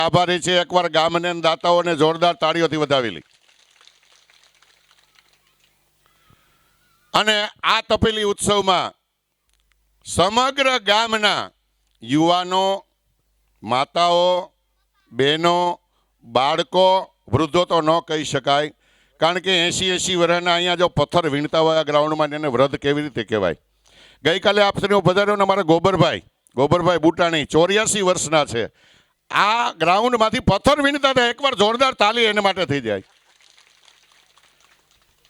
આભારી છે. એકવાર ગામને અને દાતાઓને જોરદાર તાળીઓથી વધાવી લી. અને આ તપેલી ઉત્સવમાં સમગ્ર ગામના યુવાનો, માતાઓ, બહેનો, બાળકો, વૃદ્ધો તો ન કહી શકાય, કારણ કે 80 વર્ષના અહીંયા જો પથ્થર વીણતા હોય આ ગ્રાઉન્ડમાં, એને વ્રત કેવી રીતે કહેવાય. ગઈકાલે આપશ્રીઓ પધાર્યો ને અમારા ગોબરભાઈ બુટાણી 84 વર્ષના છે. આ ગ્રાઉન્ડમાંથી પથ્થર વીણતા હતા. એકવાર જોરદાર તાલી એના માટે થઈ જાય.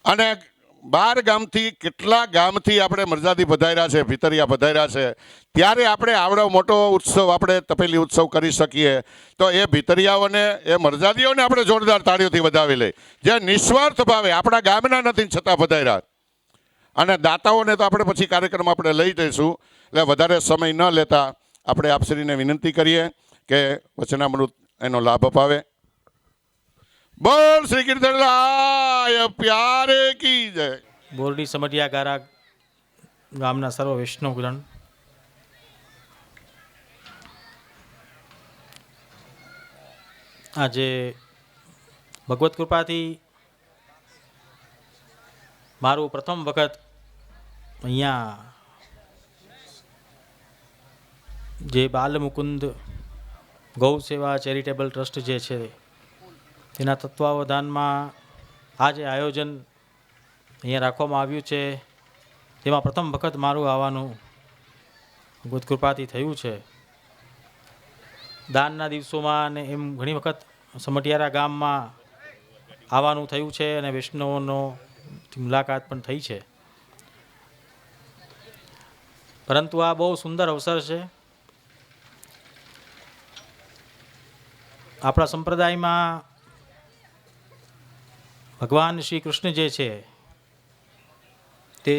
અને 12 ગામથી, કેટલા ગામથી આપણે મરજાદી પધાર્યા છે, ભીતરિયા પધાર્યા છે, ત્યારે આપણે આવડો મોટો ઉત્સવ, આપણે તપેલી ઉત્સવ કરી શકીએ તો એ ભીતરિયાઓને, એ મરજાદીઓને આપણે જોરદાર તાળીઓથી વધાવી લઈએ, જે નિસ્વાર્થ ભાવે આપણા ગામના નથી છતાં પધાર્યા. અને દાતાઓને તો આપણે પછી કાર્યક્રમ આપણે લઈ જઈશું, એટલે વધારે સમય ન લેતા આપણે આપશ્રીને વિનંતી કરીએ કે વચનામૃત એનો લાભ અપાવે. બોલ શ્રી કીર્તનલાય પ્યારે કી જય. બોરડી સમઢિયા ગારા ગામના સર્વ વૈષ્ણવગણ, આજે ભગવત કૃપાથી મારું પ્રથમ વખત અહીંયા જે બાલ મુકુંદ ગૌ સેવા ચેરિટેબલ ટ્રસ્ટ જે છે તેના તત્વાવધાનમાં આ જે આયોજન અહીંયા રાખવામાં આવ્યું છે, તેમાં પ્રથમ વખત મારું આવવાનું ભગવત કૃપાથી થયું છે. દાનના દિવસોમાં અને એમ ઘણી વખત સમઢિયારા ગામમાં આવવાનું થયું છે અને વૈષ્ણવોનો મુલાકાત પણ થઈ છે. પરંતુ આ બહુ સુંદર અવસર છે. આપણા સંપ્રદાયમાં ભગવાન શ્રી કૃષ્ણ જે છે તે,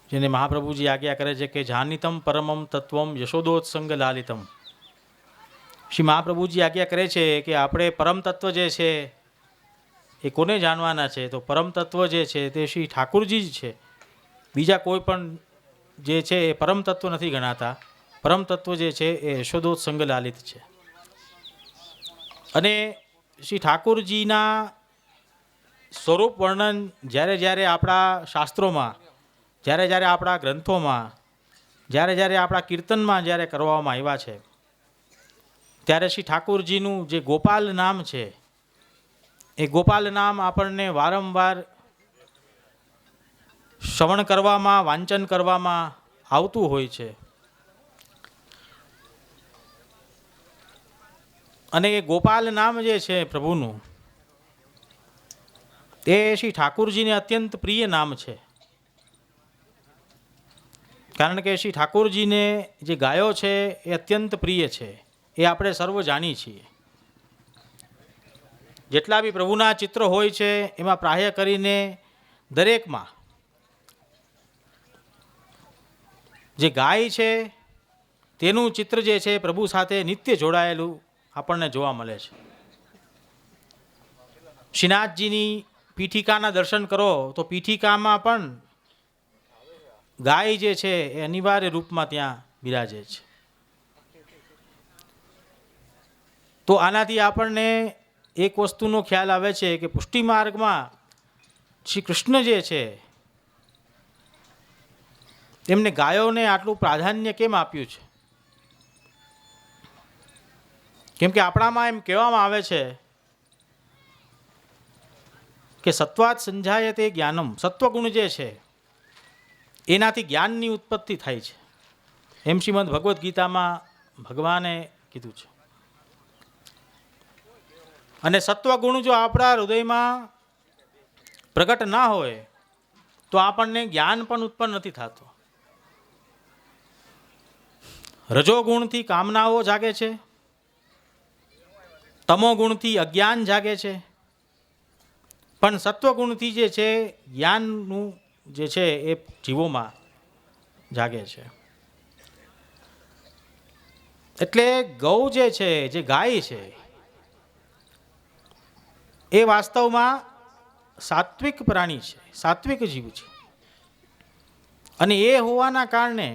જેને મહાપ્રભુજી આજ્ઞા કરે છે કે જાનિતમ પરમમ તત્વમ યશોદોત્સંગ લાલિતમ. શ્રી મહાપ્રભુજી આજ્ઞા કરે છે કે આપણે પરમ તત્વ જે છે એ કોને જાણવાના છે, તો પરમ તત્વ જે છે તે શ્રી ઠાકુરજી જ છે. બીજા કોઈ પણ જે છે એ પરમ તત્વ નથી ગણાતા. પરમ તત્વ જે છે એ યશોદોત્સંગ લાલિત છે. અને શ્રી ઠાકુરજીના સ્વરૂપ વર્ણન જ્યારે જ્યારે આપણા શાસ્ત્રોમાં, જ્યારે જ્યારે આપણા ગ્રંથોમાં, જ્યારે જ્યારે આપણા કીર્તનમાં જ્યારે કરવામાં આવ્યા છે, ત્યારે શ્રી ઠાકુરજીનું જે ગોપાલ નામ છે એ ગોપાલ નામ આપણને વારંવાર શ્રવણ કરવામાં, વાંચન કરવામાં આવતું હોય છે. અને એ ગોપાલ નામ જે છે પ્રભુનું, એ શ્રી ઠાકુરજીને અત્યંત પ્રિય નામ છે. કારણ કે શ્રી ઠાકુરજીને જે ગાયો છે એ અત્યંત પ્રિય છે, એ આપણે સર્વ જાણીએ છીએ. જેટલા બી પ્રભુના ચિત્ર હોય છે એમાં પ્રાય કરીને દરેકમાં જે ગાય છે તેનું ચિત્ર જે છે પ્રભુ સાથે નિત્ય જોડાયેલું આપણને જોવા મળે છે. શ્રીનાથજીની પીઠિકાના દર્શન કરો તો પીઠિકામાં પણ ગાય જે છે એ અનિવાર્ય રૂપમાં ત્યાં બિરાજે છે. તો આનાથી આપણને એક વસ્તુનો ખ્યાલ આવે છે કે પુષ્ટિ માર્ગમાં શ્રી કૃષ્ણ જે છે એમને ગાયોને આટલું પ્રાધાન્ય કેમ આપ્યું છે. કેમ કે આપણામાં એમ કહેવામાં આવે છે કે સત્વાત સંજાયતે જ્ઞાનમ. સત્વગુણ જે છે એનાથી જ્ઞાનની ઉત્પત્તિ થાય છે, એમ શ્રીમદ ભગવદ્ ગીતામાં ભગવાને કીધું છે. અને સત્વગુણ જો આપણા હૃદયમાં પ્રગટ ના હોય તો આપણને જ્ઞાન પણ ઉત્પન્ન નથી થતું. રજોગુણથી કામનાઓ જાગે છે, તમોગુણથી અજ્ઞાન જાગે છે, પણ સત્વગુણથી જે છે જ્ઞાનનું જે છે એ જીવોમાં જાગે છે. એટલે ગૌ જે છે, જે ગાય છે, એ વાસ્તવમાં સાત્વિક પ્રાણી છે, સાત્વિક જીવ છે. અને એ હોવાના કારણે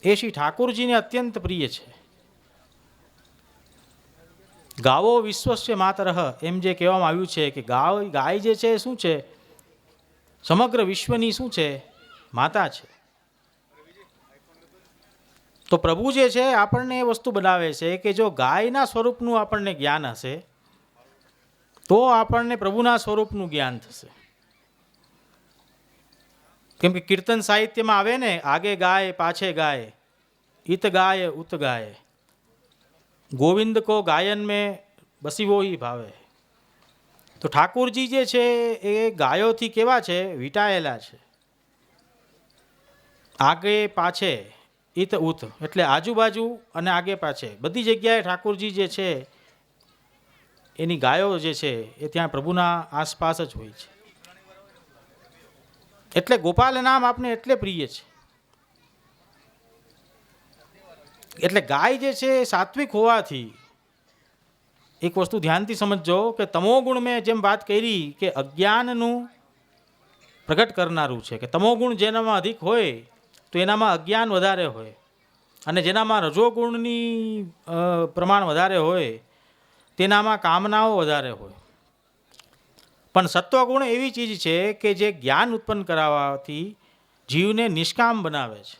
એ શ્રી ઠાકોરજીને અત્યંત પ્રિય છે. ગાવો વિશ્વસ્ય માતરઃ એમ જે કહેવામાં આવ્યું છે કે ગાય જે છે એ શું છે? સમગ્ર વિશ્વની શું છે? માતા છે. તો પ્રભુ જે છે આપણને એ વસ્તુ બનાવે છે કે જો ગાયના સ્વરૂપનું આપણને જ્ઞાન હશે તો આપણને પ્રભુના સ્વરૂપનું જ્ઞાન થશે. કેમ કે કીર્તન સાહિત્યમાં આવે ને, આગે ગાય પાછે ગાય, ઈત ગાય ઉત ગાય, ગોવિંદ કો ગાયન મેં બસી વો હી ભાવે. તો ઠાકોરજી જે છે એ ગાયોથી કેવા છે? વીંટાયેલા છે. આગે પાછે ઈત ઉત એટલે આજુબાજુ અને આગે પાછે બધી જગ્યાએ ઠાકોરજી જે છે એની ગાયો જે છે એ ત્યાં પ્રભુના આસપાસ જ હોય છે. એટલે ગોપાલ નામ આપને એટલે પ્રિય છે. એટલે ગાય જે છે સાત્વિક હોવાથી એક વસ્તુ ધ્યાનથી સમજજો કે તમોગુણ મેં જેમ વાત કરી કે અજ્ઞાનનું પ્રગટ કરનારું છે, કે તમોગુણ જેનામાં અધિક હોય તો એનામાં અજ્ઞાન વધારે હોય, અને જેનામાં રજોગુણની પ્રમાણ વધારે હોય તેનામાં કામનાઓ વધારે હોય. પણ સત્વગુણ એવી ચીજ છે કે જે જ્ઞાન ઉત્પન્ન કરાવવાથી જીવને નિષ્કામ બનાવે છે.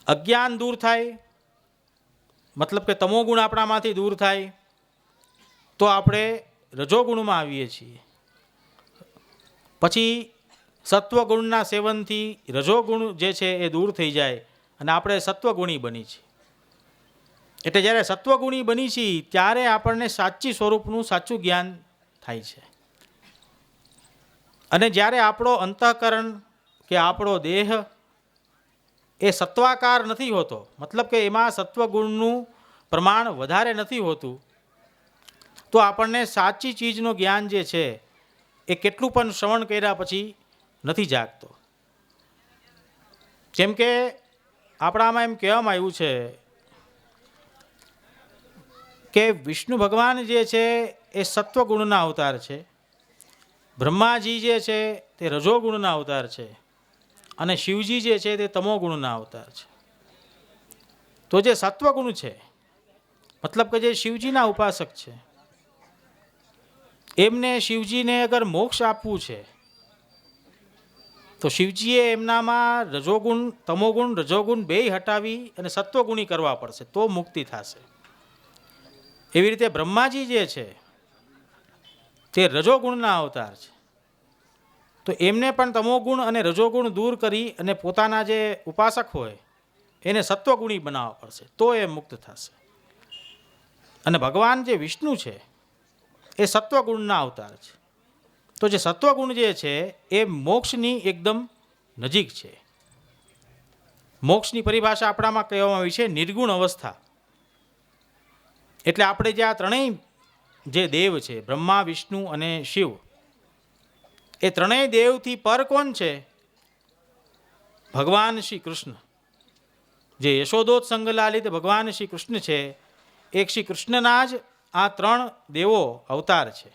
અજ્ઞાન દૂર થાય, મતલબ કે તમોગુણ આપણામાંથી દૂર થાય તો આપણે રજોગુણમાં આવીએ છીએ. પછી સત્વગુણના સેવનથી રજોગુણ જે છે એ દૂર થઈ જાય અને આપણે સત્વગુણી બની છીએ. એટલે જ્યારે સત્વગુણી બની છીએ ત્યારે આપણને સાચી સ્વરૂપનું સાચું જ્ઞાન થાય છે. અને જ્યારે આપણો અંતઃકરણ કે આપણો દેહ એ સત્વાકાર નથી હોતો, મતલબ કે એમાં સત્વગુણનું પ્રમાણ વધારે નથી હોતું, તો આપણને સાચી ચીજનું જ્ઞાન જે છે એ કેટલું પણ શ્રવણ કર્યા પછી નથી જાગતો. જેમ કે આપણામાં એમ કહેવામાં આવ્યું છે કે વિષ્ણુ ભગવાન જે છે એ સત્વગુણના અવતાર છે, બ્રહ્માજી જે છે તે રજોગુણના અવતાર છે, અને શિવજી જે છે તે તમોગુણના અવતાર છે. તો જે સત્વગુણ છે, મતલબ કે જે શિવજીના ઉપાસક છે, એમને શિવજીને અગર મોક્ષ આપવું છે તો શિવજીએ એમનામાં રજોગુણ તમોગુણ રજોગુણ બેય હટાવી અને સત્વગુણી કરવા પડશે તો મુક્તિ થશે. એવી રીતે બ્રહ્માજી જે છે તે રજોગુણના અવતાર છે, તો એમને પણ તમોગુણ અને રજોગુણ દૂર કરી અને પોતાના જે ઉપાસક હોય એને સત્વગુણી બનાવવા પડશે તો એ મુક્ત થશે. અને ભગવાન જે વિષ્ણુ છે એ સત્વગુણના અવતાર છે. તો જે સત્વગુણ જે છે એ મોક્ષની એકદમ નજીક છે. મોક્ષની પરિભાષા આપણામાં કહેવામાં આવી છે નિર્ગુણ અવસ્થા. એટલે આપણે જે આ ત્રણેય જે દેવ છે, બ્રહ્મા વિષ્ણુ અને શિવ, એ ત્રણેય દેવથી પર કોણ છે? ભગવાન શ્રી કૃષ્ણ. જે યશોદોત્સંગ લાલિત ભગવાન શ્રી કૃષ્ણ છે, એક શ્રી કૃષ્ણના જ આ ત્રણ દેવો અવતાર છે.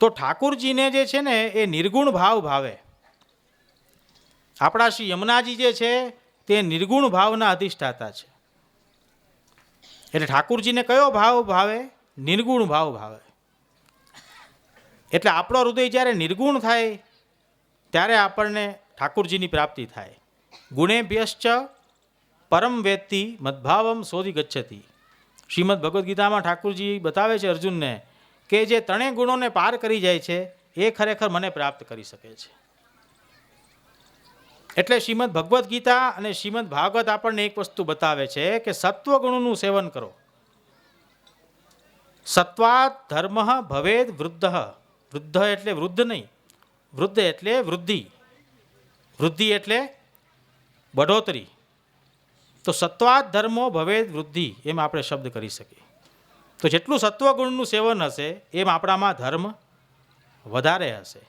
તો ઠાકુરજીને જે છે ને એ નિર્ગુણ ભાવ ભાવે. આપણા શ્રી યમુનાજી જે છે તે નિર્ગુણ ભાવના અધિષ્ઠાતા છે. એટલે ઠાકુરજીને કયો ભાવ ભાવે? નિર્ગુણ ભાવ ભાવે. એટલે આપણો હૃદય જ્યારે નિર્ગુણ થાય ત્યારે આપણને ઠાકુરજીની પ્રાપ્તિ થાય. ગુણેભ્યશ્ચ પરમ વેત્તિ મદભાવમ શોધી ગચ્છતિ. શ્રીમદ ભગવદ્ ગીતામાં ઠાકુરજી બતાવે છે અર્જુનને કે જે ત્રણેય ગુણોને પાર કરી જાય છે એ ખરેખર મને પ્રાપ્ત કરી શકે છે. એટલે શ્રીમદ ભગવદ્ ગીતા અને શ્રીમદ ભાગવત આપણને એક વસ્તુ બતાવે છે કે સત્વગુણનું સેવન કરો. સત્વાત ધર્મ ભવેદ વૃદ્ધ. વૃદ્ધ એટલે વૃદ્ધ નહીં, વૃદ્ધ એટલે વૃદ્ધિ, વૃદ્ધિ એટલે બઢોતરી. તો સત્વાત ધર્મો ભવેદ વૃદ્ધિ એમ આપણે શબ્દ કરી શકીએ. તો જેટલું સત્વગુણનું સેવન હશે એમ આપણામાં ધર્મ વધારે હશે.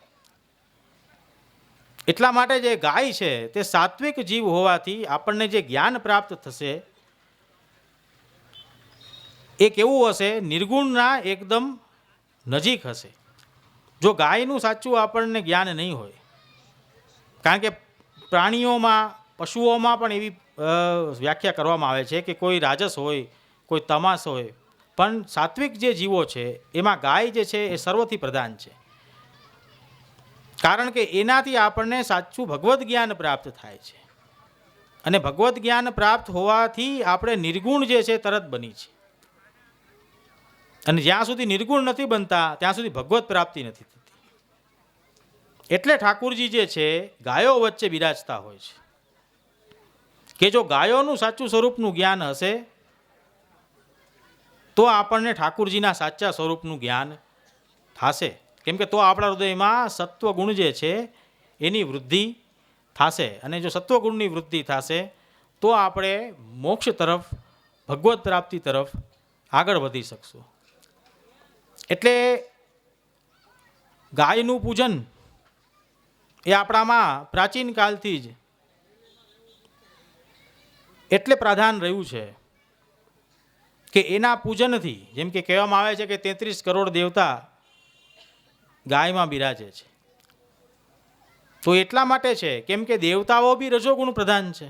એટલા માટે જે ગાય છે તે સાત્વિક જીવ હોવાથી આપણને જે જ્ઞાન પ્રાપ્ત થશે એ કેવું હશે? નિર્ગુણના એકદમ નજીક હશે. જો ગાયનું સાચું આપણને જ્ઞાન નહીં હોય કારણ કે પ્રાણીઓમાં, પશુઓમાં પણ એવી વ્યાખ્યા કરવામાં આવે છે કે કોઈ રાજસ હોય, કોઈ તમાસ હોય, પણ સાત્વિક જે જીવો છે એમાં ગાય જે છે એ સર્વથી પ્રધાન છે. કારણ કે એનાથી આપણને સાચું ભગવદ્ જ્ઞાન પ્રાપ્ત થાય છે. અને ભગવદ્ જ્ઞાન પ્રાપ્ત હોવાથી આપણે નિર્ગુણ જે છે તરત બની છે. અને જ્યાં સુધી નિર્ગુણ નથી બનતા ત્યાં સુધી ભગવત પ્રાપ્તિ નથી થતી. એટલે ઠાકુરજી જે છે ગાયો વચ્ચે બિરાજતા હોય છે કે જો ગાયોનું સાચું સ્વરૂપનું જ્ઞાન હશે તો આપણને ઠાકુરજીના સાચા સ્વરૂપનું જ્ઞાન થશે. કેમ કે તો આપણા હૃદયમાં સત્વગુણ જે છે એની વૃદ્ધિ થશે. અને જો સત્વગુણની વૃદ્ધિ થશે તો આપણે મોક્ષ તરફ, ભગવત પ્રાપ્તિ તરફ આગળ વધી શકશું. એટલે ગાયનું પૂજન એ આપણામાં પ્રાચીન કાળથી જ એટલે પ્રાધાન રહ્યું છે કે એના પૂજનથી, જેમ કે કહેવામાં આવે છે કે 33 કરોડ દેવતા ગાયમાં બિરાજે છે. તો એટલા માટે છે કેમ કે દેવતાઓ બી રજોગુણ પ્રધાન છે.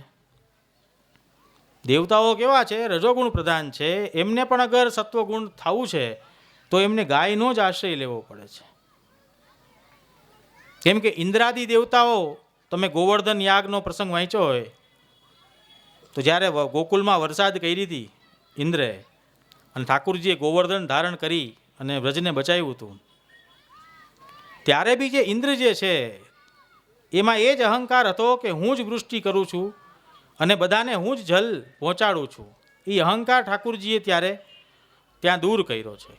દેવતાઓ કેવા છે? રજોગુણ પ્રધાન છે. એમને પણ અગર સત્વગુણ થવું છે તો એમને ગાયનો જ આશ્રય લેવો પડે છે. કેમ કે ઇન્દ્રાદિ દેવતાઓ, તમે ગોવર્ધન યાગનો પ્રસંગ વાંચ્યો હોય તો જ્યારે ગોકુલમાં વરસાદ કરી હતી ઇન્દ્રે, અને ઠાકુરજીએ ગોવર્ધન ધારણ કરી અને વ્રજને બચાવ્યું હતું, ત્યારે બી જે ઇન્દ્ર જે છે એમાં એ જ અહંકાર હતો કે હું જ વૃષ્ટિ કરું છું અને બધાને હું જ જલ પહોંચાડું છું. એ અહંકાર ઠાકુરજીએ ત્યારે ત્યાં દૂર કર્યો છે.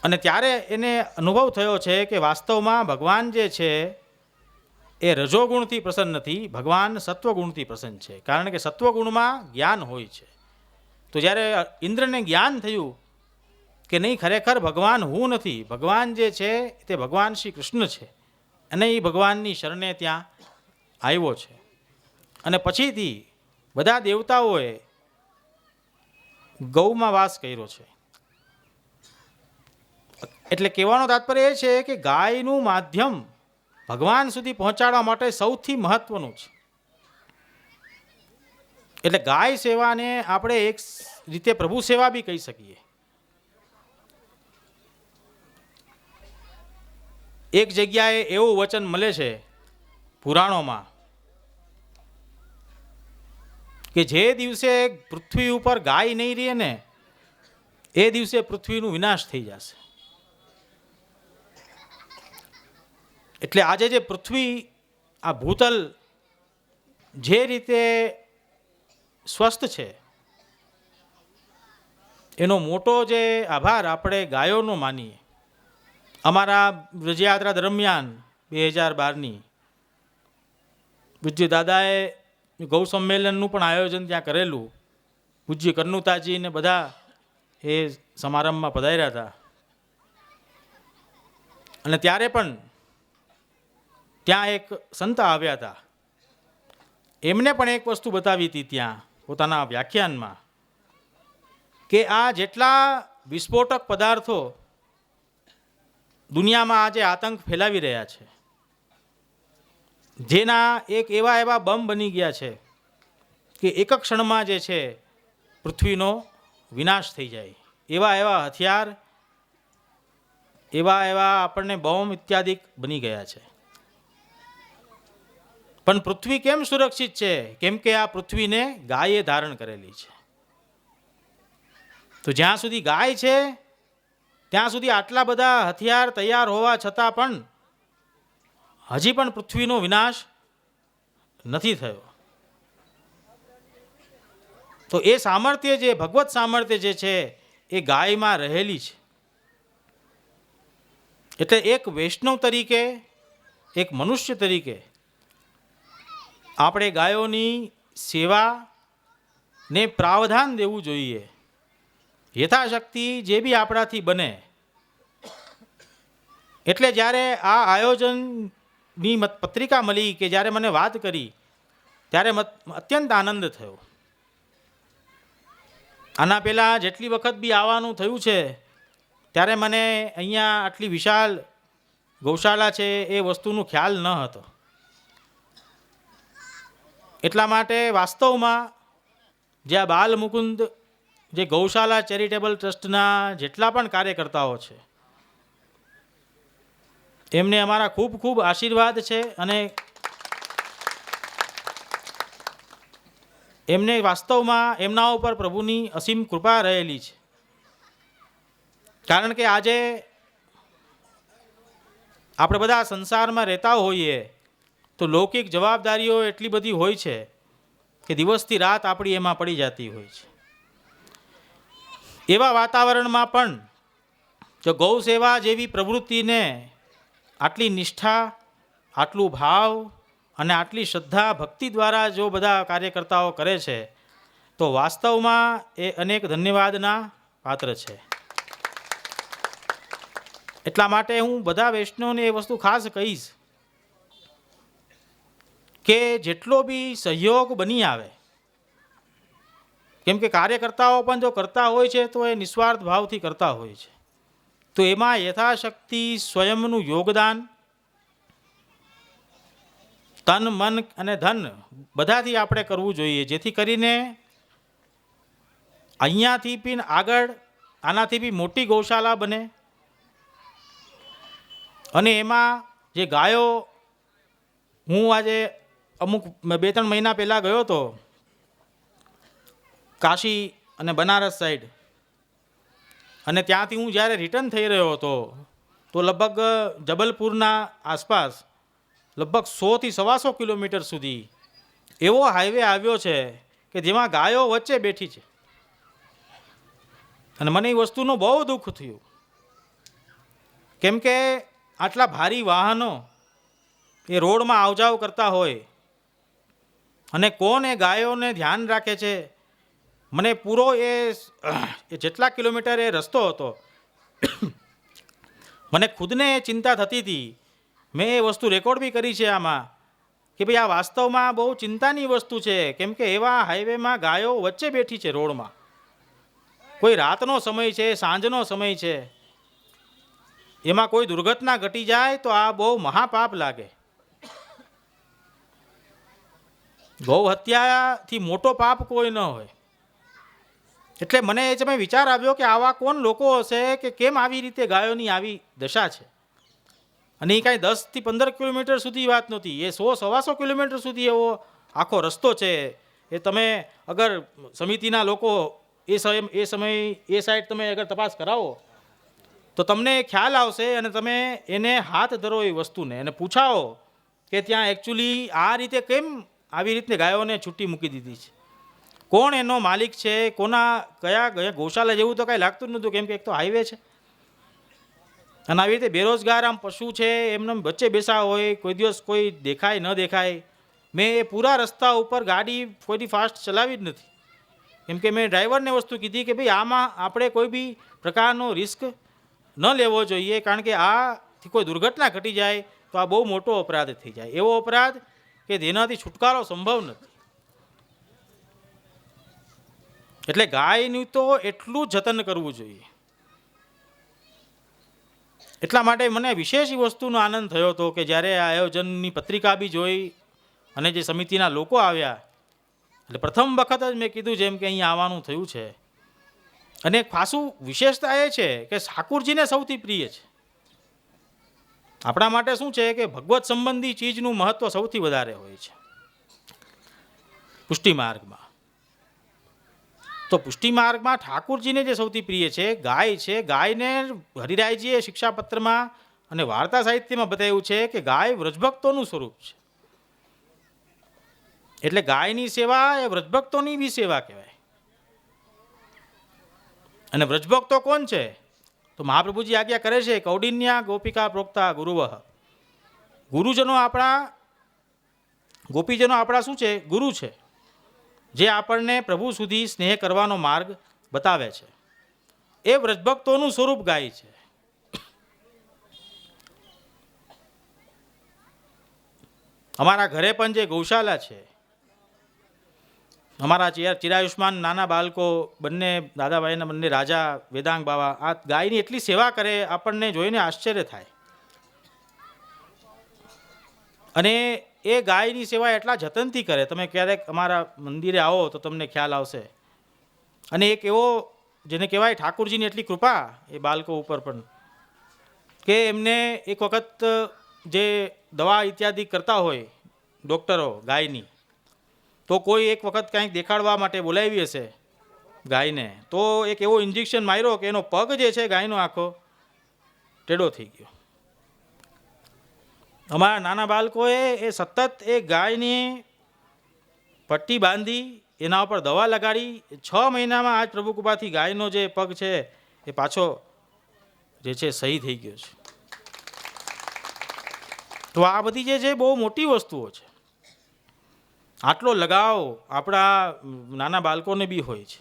અને ત્યારે એને અનુભવ થયો છે કે વાસ્તવમાં ભગવાન જે છે એ રજોગુણથી પ્રસન્ન નથી, ભગવાન સત્વગુણથી પ્રસન્ન છે. કારણ કે સત્વગુણમાં જ્ઞાન હોય છે. તો જ્યારે ઇન્દ્રને જ્ઞાન થયું કે નહીં, ખરેખર ભગવાન હું નથી, ભગવાન જે છે તે ભગવાન શ્રી કૃષ્ણ છે, અને એ ભગવાનની શરણે ત્યાં આવ્યો છે. અને પછીથી બધા દેવતાઓએ ગૌમાં વાસ કર્યો છે. એટલે કહેવાનો તાત્પર્ય એ છે કે ગાયનું માધ્યમ ભગવાન સુધી પહોંચાડવા માટે સૌથી મહત્વનું છે. એટલે ગાય સેવાને આપણે એક રીતે પ્રભુ સેવા બી કહી શકીએ. એક જગ્યાએ એવું વચન મળે છે પુરાણોમાં કે જે દિવસે પૃથ્વી ઉપર ગાય નહીં રહે ને એ દિવસે પૃથ્વીનો વિનાશ થઈ જશે. એટલે આજે જે પૃથ્વી, આ ભૂતલ જે રીતે સ્વસ્થ છે એનો મોટો જે આભાર આપણે ગાયોનો માનીએ. અમારા વ્રજયાત્રા દરમિયાન 2012ની પૂજ્ય દાદાએ ગૌ સંમેલનનું પણ આયોજન ત્યાં કરેલું. પૂજ્ય કરનુતાજી ને બધા એ સમારંભમાં પધાર્યા હતા. અને ત્યારે પણ ત્યાં એક સંત આવ્યા હતા. એમને પણ એક વસ્તુ બતાવી હતી ત્યાં પોતાના વ્યાખ્યાનમાં કે આ જેટલા વિસ્ફોટક પદાર્થો દુનિયામાં આજે આતંક ફેલાવી રહ્યા છે, જેના એક એવા બમ બની ગયા છે કે એક ક્ષણમાં જે છે પૃથ્વીનો વિનાશ થઈ જાય, એવા હથિયાર, એવા આપણને બોમ્બ ઇત્યાદિ બની ગયા છે. પણ પૃથ્વી કેમ સુરક્ષિત છે? કેમ કે આ પૃથ્વીને ગાયે ધારણ કરેલી છે. તો જ્યાં સુધી ગાય છે ત્યાં સુધી આટલા બધા હથિયાર તૈયાર હોવા છતાં પણ હજી પણ પૃથ્વીનો વિનાશ નથી થયો. તો એ સામર્થ્ય, જે ભગવત સામર્થ્ય જે છે એ ગાયમાં રહેલી છે. એટલે એક વૈષ્ણવ તરીકે, એક મનુષ્ય તરીકે આપણે ગાયોની સેવાને પ્રાવધાન દેવું જોઈએ. યથાશક્તિ જે બી આપણાથી બને. એટલે જ્યારે આ આયોજનની પત્રિકા મળી, કે જ્યારે મને વાત કરી ત્યારે અત્યંત આનંદ થયો. આના પહેલાં જેટલી વખત બી આવવાનું થયું છે ત્યારે મને અહીંયા આટલી વિશાળ ગૌશાળા છે એ વસ્તુનો ખ્યાલ ન હતો. એટલા માટે વાસ્તવમાં જે આ બાલ મુકુંદ જે ગૌશાળા ચેરિટેબલ ટ્રસ્ટના જેટલા પણ કાર્યકર્તાઓ છે એમને અમારા ખૂબ ખૂબ આશીર્વાદ છે અને એમને વાસ્તવમાં એમના ઉપર પ્રભુની અસીમ કૃપા રહેલી છે. કારણ કે આજે આપણે બધા સંસારમાં રહેતા હોઈએ તો લૌકિક જવાબદારીઓ એટલી બધી હોય છે કે દિવસથી રાત આપણી એમાં પડી જતી હોય છે. એવા વાતાવરણમાં પણ જો ગૌ સેવા જેવી પ્રવૃત્તિને આટલી નિષ્ઠા, આટલું ભાવ અને આટલી શ્રદ્ધા ભક્તિ દ્વારા જો બધા કાર્યકર્તાઓ કરે છે તો વાસ્તવમાં એ અનેક ધન્યવાદના પાત્ર છે. એટલા માટે હું બધા વૈષ્ણવને એ વસ્તુ ખાસ કહીશ કે જેટલો બી સહયોગ બની આવે, કેમ કે કાર્યકર્તાઓ પણ જો કરતા હોય છે તો એ નિસ્વાર્થ ભાવથી કરતા હોય છે, તો એમાં યથાશક્તિ સ્વયંનું યોગદાન તન, મન અને ધન બધાથી આપણે કરવું જોઈએ, જેથી કરીને અહીંયાથી પણ આગળ આનાથી બી મોટી ગૌશાળા બને. અને એમાં જે ગાયો, હું આજે અમુક 2-3 મહિના પહેલાં ગયો હતો કાશી અને બનારસ સાઈડ, અને ત્યાંથી હું જ્યારે રિટર્ન થઈ રહ્યો હતો તો લગભગ જબલપુરના આસપાસ લગભગ 100 થી 125 કિલોમીટર સુધી એવો હાઈવે આવ્યો છે કે જેમાં ગાયો વચ્ચે બેઠી છે. અને મને એ વસ્તુનું બહુ દુઃખ થયું, કેમ કે આટલા ભારી વાહનો એ રોડમાં આવજાવ કરતા હોય અને કોણ એ ગાયોને ધ્યાન રાખે છે. મને પૂરો એ જેટલા કિલોમીટર એ રસ્તો હતો મને ખુદને ચિંતા થતી હતી. મેં એ વસ્તુ રેકોર્ડ બી કરી છે આમાં કે ભાઈ આ વાસ્તવમાં બહુ ચિંતાની વસ્તુ છે, કેમ કે એવા હાઈવેમાં ગાયો વચ્ચે બેઠી છે રોડમાં. કોઈ રાતનો સમય છે, સાંજનો સમય છે, એમાં કોઈ દુર્ઘટના ઘટી જાય તો આ બહુ મહાપાપ લાગે. ગૌ હત્યાથી મોટો પાપ કોઈ ન હોય. એટલે મને એ સમય વિચાર આવ્યો કે આવા કોણ લોકો હશે કે કેમ આવી રીતે ગાયોની આવી દશા છે. અને એ કાંઈ 10 થી 15 કિલોમીટર સુધી વાત નહોતી, એ 100-125 કિલોમીટર સુધી એવો આખો રસ્તો છે. એ તમે અગર સમિતિના લોકો એ સમય એ સાઈડ તમે અગર તપાસ કરાવો તો તમને ખ્યાલ આવશે અને તમે એને હાથ ધરો એ વસ્તુને અને પૂછાવો કે ત્યાં એકચ્યુઅલી આ રીતે કેમ આવી રીતે ગાયોને છૂટી મૂકી દીધી છે, કોણ એનો માલિક છે, કયા ગૌશાળા જેવું તો કાંઈ લાગતું જ નહોતું, કેમ કે એક તો હાઈવે છે. અને આવી રીતે બેરોજગાર આમ પશુ છે એમને વચ્ચે બેસા હોય, કોઈ દિવસ કોઈ દેખાય ન દેખાય. મેં એ પૂરા રસ્તા ઉપર ગાડી કોઈની ફાસ્ટ ચલાવી જ નથી, કેમ કે મેં ડ્રાઈવરને વસ્તુ કીધી કે ભાઈ આમાં આપણે કોઈ બી પ્રકારનો રિસ્ક ન લેવો જોઈએ, કારણ કે આથી કોઈ દુર્ઘટના ઘટી જાય તો આ બહુ મોટો અપરાધ થઈ જાય, એવો અપરાધ કે જેનાથી છુટકારો સંભવ નથી. એટલે ગાયનું તો એટલું જતન કરવું જોઈએ. એટલા માટે મને વિશેષ એ વસ્તુનો આનંદ થયો હતો કે જ્યારે આ આયોજનની પત્રિકા બી જોઈ અને જે સમિતિના લોકો આવ્યા, એટલે પ્રથમ વખત જ મેં કીધું જેમ કે અહીંયા આવવાનું થયું છે. અને ખાસું વિશેષતા એ છે કે ઠાકુરજીને સૌથી પ્રિય છે. આપણા માટે શું છે કે ભગવત સંબંધી ચીજનું મહત્વ સૌથી વધારે હોય છે પુષ્ટિ માર્ગમાં. તો પુષ્ટિ માર્ગમાં ઠાકુરજીને જે સૌથી પ્રિય છે ગાય છે. ગાયને હરિરાયજીએ શિક્ષાપત્રમાં અને વાર્તા સાહિત્યમાં બતાવ્યું છે કે ગાય વ્રજભક્તોનું સ્વરૂપ છે. એટલે ગાયની સેવા એ વ્રજભક્તોની બી સેવા કહેવાય. અને વ્રજભક્તો કોણ છે? તો મહાપ્રભુજી આજ્ઞા કરે છે કૌડિન્યા ગોપિકા પ્રોક્તા ગુરુવઃ. ગુરુજનો આપણા, ગોપીજનો આપણા શું છે? ગુરુ છે, જે આપણને પ્રભુ સુધી સ્નેહ કરવાનો માર્ગ બતાવે છે. એ વ્રજભક્તોનું સ્વરૂપ ગાય છે. અમારા ઘરે પણ જે ગૌશાલા છે, અમારા ચિરાયુષ્માન નાના બાળકો બંને દાદાભાઈના બંને રાજા વેદાંગ બાવા આ ગાયની એટલી સેવા કરે આપણને જોઈને આશ્ચર્ય થાય. અને એ ગાયની સેવા એટલા જતનથી કરે, તમે ક્યારેક અમારા મંદિરે આવો તો તમને ખ્યાલ આવશે. અને એક એવો જેને કહેવાય ઠાકોરજીની એટલી કૃપા એ બાળકો ઉપર પણ, કે એમને એક વખત જે દવા ઇત્યાદિ કરતા હોય ડૉક્ટરો ગાયની, તો કોઈ એક વખત કંઈક દેખાડવા માટે બોલાવી હશે ગાયને, તો એક એવો ઇન્જેક્શન માર્યો કે એનો પગ જે છે ગાયનો આખો ટેડો થઈ ગયો. અમારા નાના બાળકોએ એ સતત એ ગાયની પટ્ટી બાંધી એના ઉપર દવા લગાડી 6 મહિનામાં આજ પ્રભુ કૃપાથી ગાયનો જે પગ છે એ પાછો જે છે સહી થઈ ગયો છે. તો આ બધી જે છે બહુ મોટી વસ્તુઓ છે. આટલો લગાવ આપણા નાના બાળકોને બી હોય છે,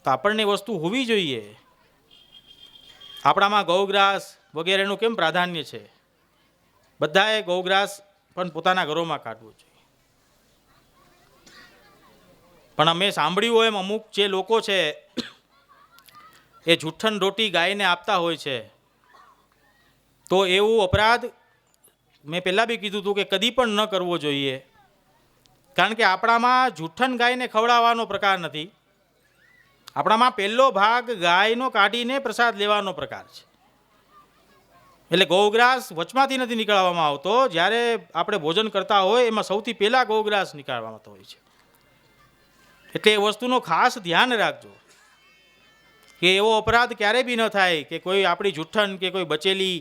તો આપણને વસ્તુ હોવી જોઈએ. આપણામાં ગૌગ્રાસ વગેરેનું કેમ પ્રાધાન્ય છે? બધાએ ગૌગ્રાસ પણ પોતાના ઘરોમાં કાઢવું જોઈએ. પણ અમે સાંભળ્યું હોય એમ અમુક જે લોકો છે એ જૂઠ્ઠન રોટી ગાયને આપતા હોય છે, તો એવું અપરાધ મેં પહેલાં બી કીધું હતું કે કદી પણ ન કરવો જોઈએ. કારણ કે આપણામાં જૂઠ્ઠન ગાયને ખવડાવવાનો પ્રકાર નથી. આપણામાં પહેલો ભાગ ગાયનો કાઢીને પ્રસાદ લેવાનો પ્રકાર છે. એટલે ગૌગ્રાસ વચમાંથી નથી નીકળવામાં આવતો. જ્યારે આપણે ભોજન કરતા હોય એમાં સૌથી પહેલાં ગૌગ્રાસ નીકાળવામાં આવતો હોય છે. એટલે એ વસ્તુનો ખાસ ધ્યાન રાખજો કે એવો અપરાધ ક્યારે બી ન થાય કે કોઈ આપણી જૂઠ્ઠન કે કોઈ બચેલી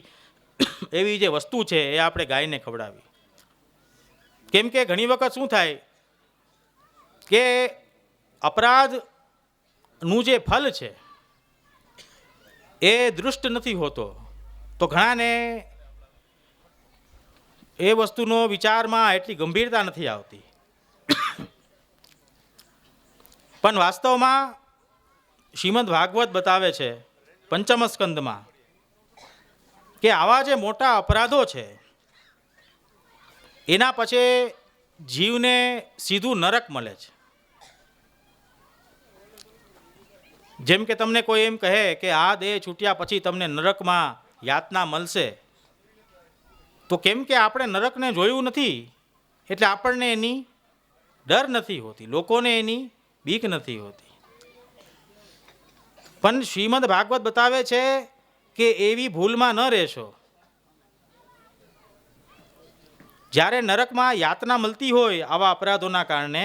એવી જે વસ્તુ છે એ આપણે ગાયને ખવડાવી. કેમ કે ઘણી વખત શું થાય કે અપરાધનું જે ફલ છે એ દૃષ્ટ નથી હોતો, તો ઘણાને એ વસ્તુનો વિચારમાં એટલી ગંભીરતા નથી આવતી. પણ વાસ્તવમાં શ્રીમદ ભાગવત બતાવે છે 5મ સ્કંદમાં કે આવા જે મોટા અપરાધો છે એના પછી જીવને સીધું નરક મળે છે. જેમ કે તમને કોઈ એમ કહે કે આ દેહ છૂટ્યા પછી તમને નરકમાં યાતના મળશે, તો કેમ કે આપણે નરકને જોયું નથી એટલે આપણને એની ડર નથી હોતી, લોકોને એની બીક નથી હોતી. પણ શ્રીમદ ભાગવત બતાવે છે કે એવી ભૂલમાં ન રહેશો. જ્યારે નરકમાં યાતના મળતી હોય આવા અપરાધોના કારણે,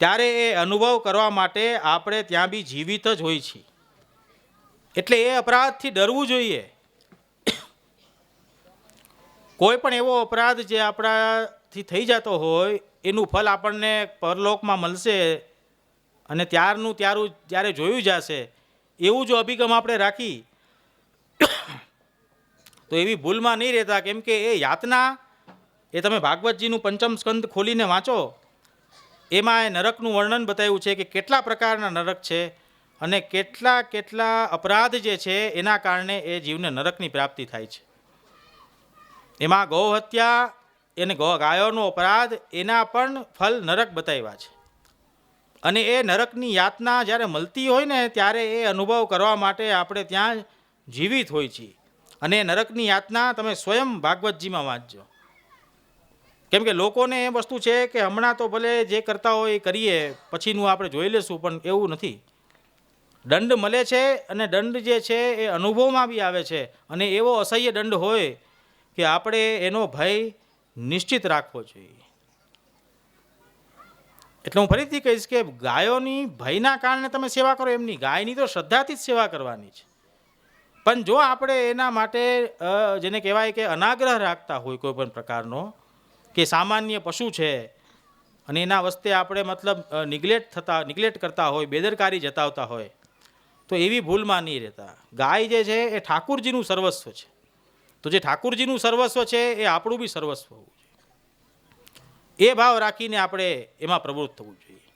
ત્યારે એ અનુભવ કરવા માટે આપણે ત્યાં બી જીવિત જ હોય છીએ. એટલે એ અપરાધથી ડરવું જોઈએ. કોઈ પણ એવો અપરાધ જે આપણાથી થઈ જતો હોય એનું ફલ આપણને પરલોકમાં મળશે અને ત્યારનું ત્યારું જ્યારે જોયું જશે, એવું જો અભિગમ આપણે રાખી તો એવી ભૂલમાં નહીં રહેતા. કેમ કે એ યાતના, એ તમે ભાગવતજીનું 5મ સ્કંદ ખોલીને વાંચો, એમાં એ નરકનું વર્ણન બતાવ્યું છે કે કેટલા પ્રકારના નરક છે અને કેટલા અપરાધ જે છે એના કારણે એ જીવને નરકની પ્રાપ્તિ થાય છે. એમાં ગૌ હત્યા અને ગાયોનો અપરાધ એના પણ ફલ નરક બતાવ્યા છે. અને એ નરકની યાતના જ્યારે મળતી હોય ને ત્યારે એ અનુભવ કરવા માટે આપણે ત્યાં જીવિત હોય છીએ. અને નરકની યાતના તમે સ્વયં ભાગવતજીમાં વાંચજો. કેમ કે લોકોને એ વસ્તુ છે કે હમણાં તો ભલે જે કરતા હોય એ કરીએ, પછીનું આપણે જોઈ લેશું, પણ એવું નથી. દંડ મળે છે અને દંડ જે છે એ અનુભવમાં બી આવે છે, અને એવો અસહ્ય દંડ હોય કે આપણે એનો ભય નિશ્ચિત રાખવો જોઈએ. એટલે હું ફરીથી કહીશ કે ગાયોની ભયના કારણે તમે સેવા કરો એમની, ગાયની તો શ્રદ્ધાથી જ સેવા કરવાની છે. પણ જો આપણે એના માટે જેને કહેવાય કે અનાગ્રહ રાખતા હોય કોઈ પણ પ્રકારનો, કે સામાન્ય પશુ છે અને એના વસ્તે આપણે મતલબ નિગ્લેક્ટ કરતા હોય, બેદરકારી જતાવતા હોય, તો એવી ભૂલમાં નહીં રહેતા. ગાય જે છે એ ઠાકુરજીનું સર્વસ્વ છે. તો જે ઠાકુરજીનું સર્વસ્વ છે એ આપણું બી સર્વસ્વ હોવું જોઈએ. એ ભાવ રાખીને આપણે એમાં પ્રવૃત્ત થવું જોઈએ.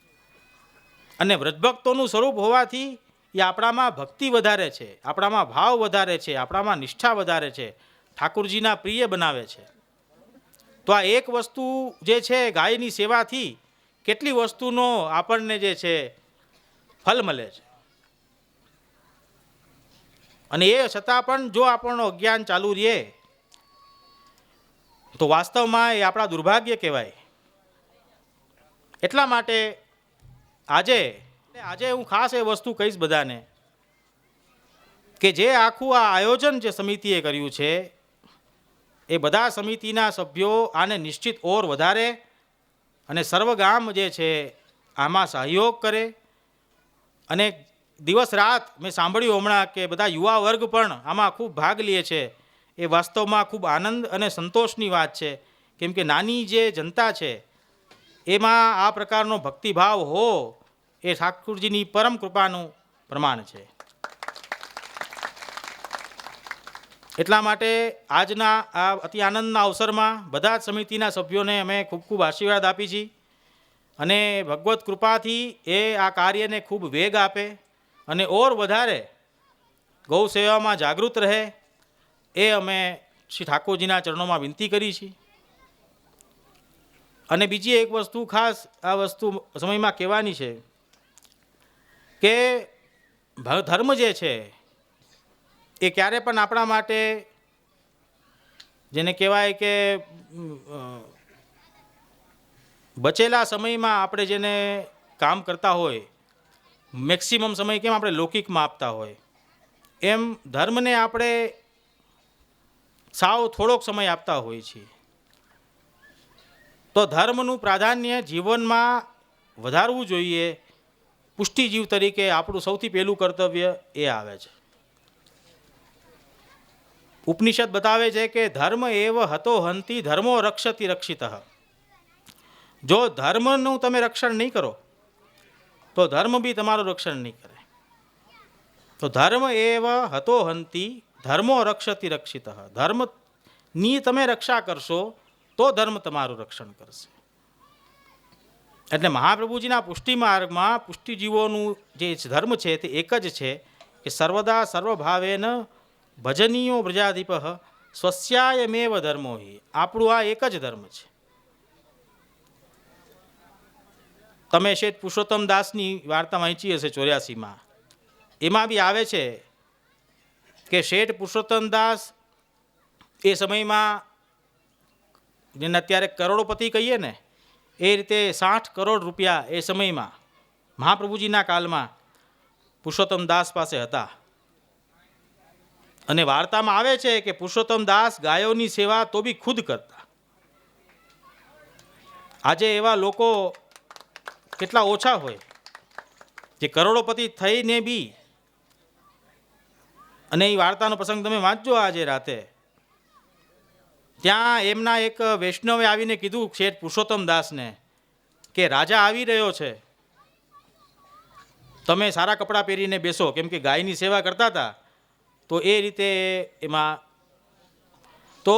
અને વ્રજભક્તોનું સ્વરૂપ હોવાથી એ આપણામાં ભક્તિ વધારે છે, આપણામાં ભાવ વધારે છે, આપણામાં નિષ્ઠા વધારે છે, ઠાકુરજીના પ્રિય બનાવે છે. તો આ એક વસ્તુ જે છે ગાયની સેવાથી કેટલી વસ્તુનો આપણને જે છે ફલ મળે છે. અને એ છતાં પણ જો આપણનો અજ્ઞાન ચાલુ રહે તો વાસ્તવમાં એ આપણા દુર્ભાગ્ય કહેવાય. એટલા માટે આજે હું ખાસ એ વસ્તુ કહીશ બધાને કે જે આખું આ આયોજન જે સમિતિએ કર્યું છે એ બધા સમિતિના સભ્યો આને નિશ્ચિત ઓર વધારે અને સર્વગામ જે છે આમાં સહયોગ કરે. અને દિવસ રાત મેં સાંભળ્યું હમણાં કે બધા યુવા વર્ગ પણ આમાં ખૂબ ભાગ લે છે. એ વાસ્તવમાં ખૂબ આનંદ અને સંતોષની વાત છે, કેમ કે નાની જે જનતા છે એમાં આ પ્રકારનો ભક્તિભાવ હો એ ઠાકુરજીની પરમ કૃપાનું પ્રમાણ છે. એટલા માટે આજના આ અતિ આનંદના અવસરમાં બધા જ સમિતિના સભ્યોને અમે ખૂબ ખૂબ આશીર્વાદ આપી છીએ અને ભગવત કૃપાથી એ આ કાર્યને ખૂબ વેગ આપે અને ઓર વધારે ગૌ સેવામાં જાગૃત રહે એ અમે શ્રી ઠાકોરજીના ચરણોમાં વિનંતી કરી છે. અને બીજી એક વસ્તુ ખાસ આ વસ્તુ સમયમાં કહેવાની છે કે ધર્મ જે છે એ ક્યારે પણ આપણા માટે જેને કહેવાય કે બચેલા સમયમાં આપણે જેને કામ કરતા હોય મેક્સિમમ સમય કેમ આપણે લૌકિકમાં આપતા હોય એમ ધર્મને આપણે સાવ થોડોક સમય આપતા હોઈએ છીએ. તો ધર્મનું પ્રાધાન્ય જીવનમાં વધારવું જોઈએ. પુષ્ટિજીવ તરીકે આપણું સૌથી પહેલું કર્તવ્ય એ આવે છે. ઉપનિષદ બતાવે છે કે ધર્મ એવ હતો હંતિ ધર્મો રક્ષતિ રક્ષિત. જો ધર્મનું તમે રક્ષણ નહીં કરો તો ધર્મ બી તમારું રક્ષણ નહીં કરે. તો ધર્મ એવ હતો હંતિ ધર્મો રક્ષતિ રક્ષિત. ધર્મની તમે રક્ષા કરશો તો ધર્મ તમારું રક્ષણ કરશે. એટલે મહાપ્રભુજીના પુષ્ટિ માર્ગમાં પુષ્ટિજીવોનું જે ધર્મ છે તે એક જ છે કે સર્વદા સર્વભાવેન ભજનીયો પ્રજાધિપ સ્વસ્યાયમેવ ધર્મો હિ. આપણું આ એક જ ધર્મ છે. તમે શેઠ પુરુષોત્તમ દાસની વાર્તા વાંચી હશે 84માં. એમાં બી આવે છે કે શેઠ પુરુષોત્તમ દાસ એ સમયમાં જેને અત્યારે કરોડોપતિ કહીએ ને એ રીતે 60 કરોડ રૂપિયા એ સમયમાં મહાપ્રભુજીના કાળમાં પુરુષોત્તમ દાસ પાસે હતા. અને વાર્તામાં આવે છે કે પુરુષોત્તમ દાસ ગાયોની સેવા તો બી ખુદ કરતા. આજે એવા લોકો કેટલા ઓછા હોય જે કરોડોપતિ થઈને બી, અને એ વાર્તાનો પ્રસંગ તમે વાંચજો આજે રાતે. ત્યાં એમના એક વૈષ્ણવે આવીને કીધું શેઠ પુરુષોત્તમ દાસને કે રાજા આવી રહ્યો છે, તમે સારા કપડાં પહેરીને બેસો, કેમ કે ગાયની સેવા કરતા હતા. તો એ રીતે એમાં તો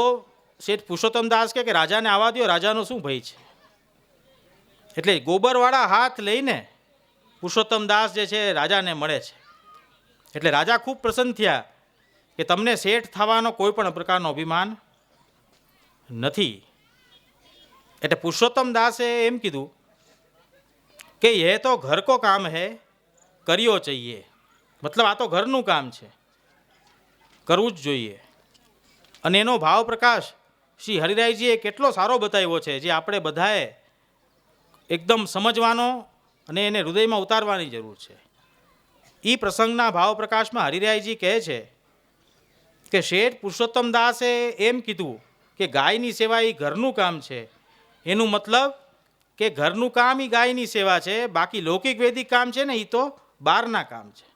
શેઠ પુરુષોત્તમ દાસ કે રાજાને આવવા દો, રાજાનો શું ભય છે. એટલે ગોબરવાળા હાથ લઈને પુરુષોત્તમ દાસ જે છે રાજાને મળે છે. એટલે રાજા ખૂબ પ્રસન્ન થયા કે તમને શેઠ થવાનો કોઈ પણ પ્રકારનો અભિમાન નથી. એટલે પુરુષોત્તમ દાસે એમ કીધું કે એ તો ઘર કો કામ હૈ કર્યો ચાહીએ. મતલબ આ તો ઘરનું કામ છે, કરવું જ જોઈએ. અને એનો ભાવ પ્રકાશ શ્રી હરિરાયજીએ કેટલો સારો બતાવ્યો છે, જે આપણે બધાએ એકદમ સમજવાનો અને એને હૃદયમાં ઉતારવાની જરૂર છે. એ પ્રસંગના ભાવ પ્રકાશમાં હરિરાયજી કહે છે કે શેઠ પુરુષોત્તમ દાસે એમ કીધું કે ગાયની સેવા એ ઘરનું કામ છે. એનું મતલબ કે ઘરનું કામ એ ગાયની સેવા છે, બાકી લૌકિક વૈદિક કામ છે ને એ તો બહારના કામ છે.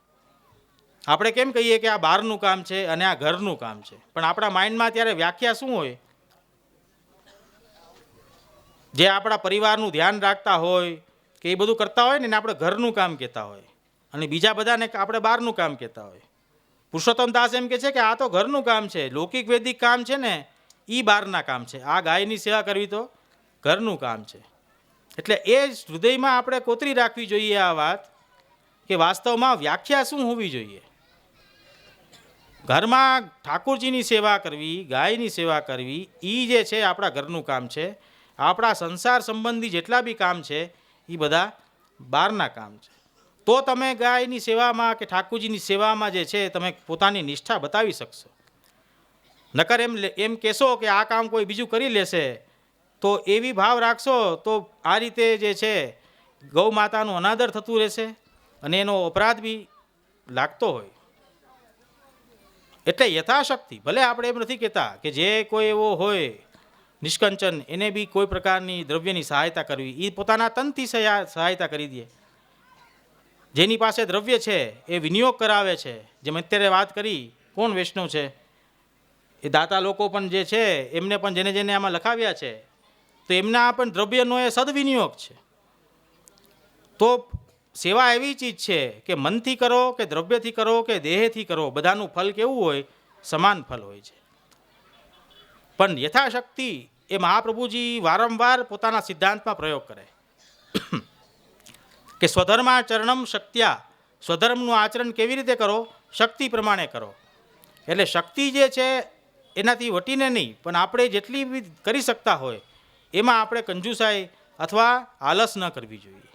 આપણે કેમ કહીએ કે આ બહારનું કામ છે અને આ ઘરનું કામ છે, પણ આપણા માઇન્ડમાં ત્યારે વ્યાખ્યા શું હોય? જે આપણા પરિવારનું ધ્યાન રાખતા હોય કે એ બધું કરતા હોય ને આપણે ઘરનું કામ કહેતા હોય, અને બીજા બધાને આપણે બહારનું કામ કહેતા હોય. પુરુષોત્તમ દાસ એમ કે છે કે આ તો ઘરનું કામ છે, લૌકિક વૈદિક કામ છે ને એ બહારના કામ છે, આ ગાયની સેવા કરવી તો ઘરનું કામ છે. એટલે એ જ હૃદયમાં આપણે કોતરી રાખવી જોઈએ આ વાત કે વાસ્તવમાં વ્યાખ્યા શું હોવી જોઈએ. ઘરમાં ઠાકોરજીની સેવા કરવી, ગાયની સેવા કરવી, એ જે છે આપણા ઘરનું કામ છે. આપણા સંસાર સંબંધી જેટલા બી કામ છે એ બધા બહારના કામ છે. તો તમે ગાયની સેવામાં કે ઠાકોરજીની સેવામાં જે છે તમે પોતાની નિષ્ઠા બતાવી શકશો. નકર એમ કહેશો કે આ કામ કોઈ બીજું કરી લેશે, તો એવી ભાવ રાખશો તો આ રીતે જે છે ગૌ માતાનું અનાદર થતું રહેશે અને એનો અપરાધ બી લાગતો હોય. એટલે યથાશક્તિ, ભલે આપણે એમ નથી કહેતા કે જે કોઈ એવો હોય નિષ્કંચન એને બી કોઈ પ્રકારની દ્રવ્યની સહાયતા કરવી, એ પોતાના તનથી સહાયતા કરી દે. જેની પાસે દ્રવ્ય છે એ વિનિયોગ કરાવે છે. જેમ અત્યારે વાત કરી, કોણ વૈષ્ણવ છે એ દાતા લોકો પણ જે છે એમને પણ જેને જેને આમાં લખાવ્યા છે, તો એમના પણ દ્રવ્યનો એ સદવિનિયોગ છે. તો સેવા એવી ચીજ છે કે મનથી કરો કે દ્રવ્યથી કરો કે દેહથી કરો, બધાનું ફલ કેવું હોય? સમાન ફલ હોય છે. પણ યથાશક્તિ એ મહાપ્રભુજી વારંવાર પોતાના સિદ્ધાંતમાં પ્રયોગ કરે કે સ્વધર્માચરણમ શક્ત્યા, સ્વધર્મનું આચરણ કેવી રીતે કરો? શક્તિ પ્રમાણે કરો. એટલે શક્તિ જે છે એનાથી વટીને નહીં, પણ આપણે જેટલી બી કરી શકતા હોય એમાં આપણે કંજુસાઈ અથવા આલસ ન કરવી જોઈએ.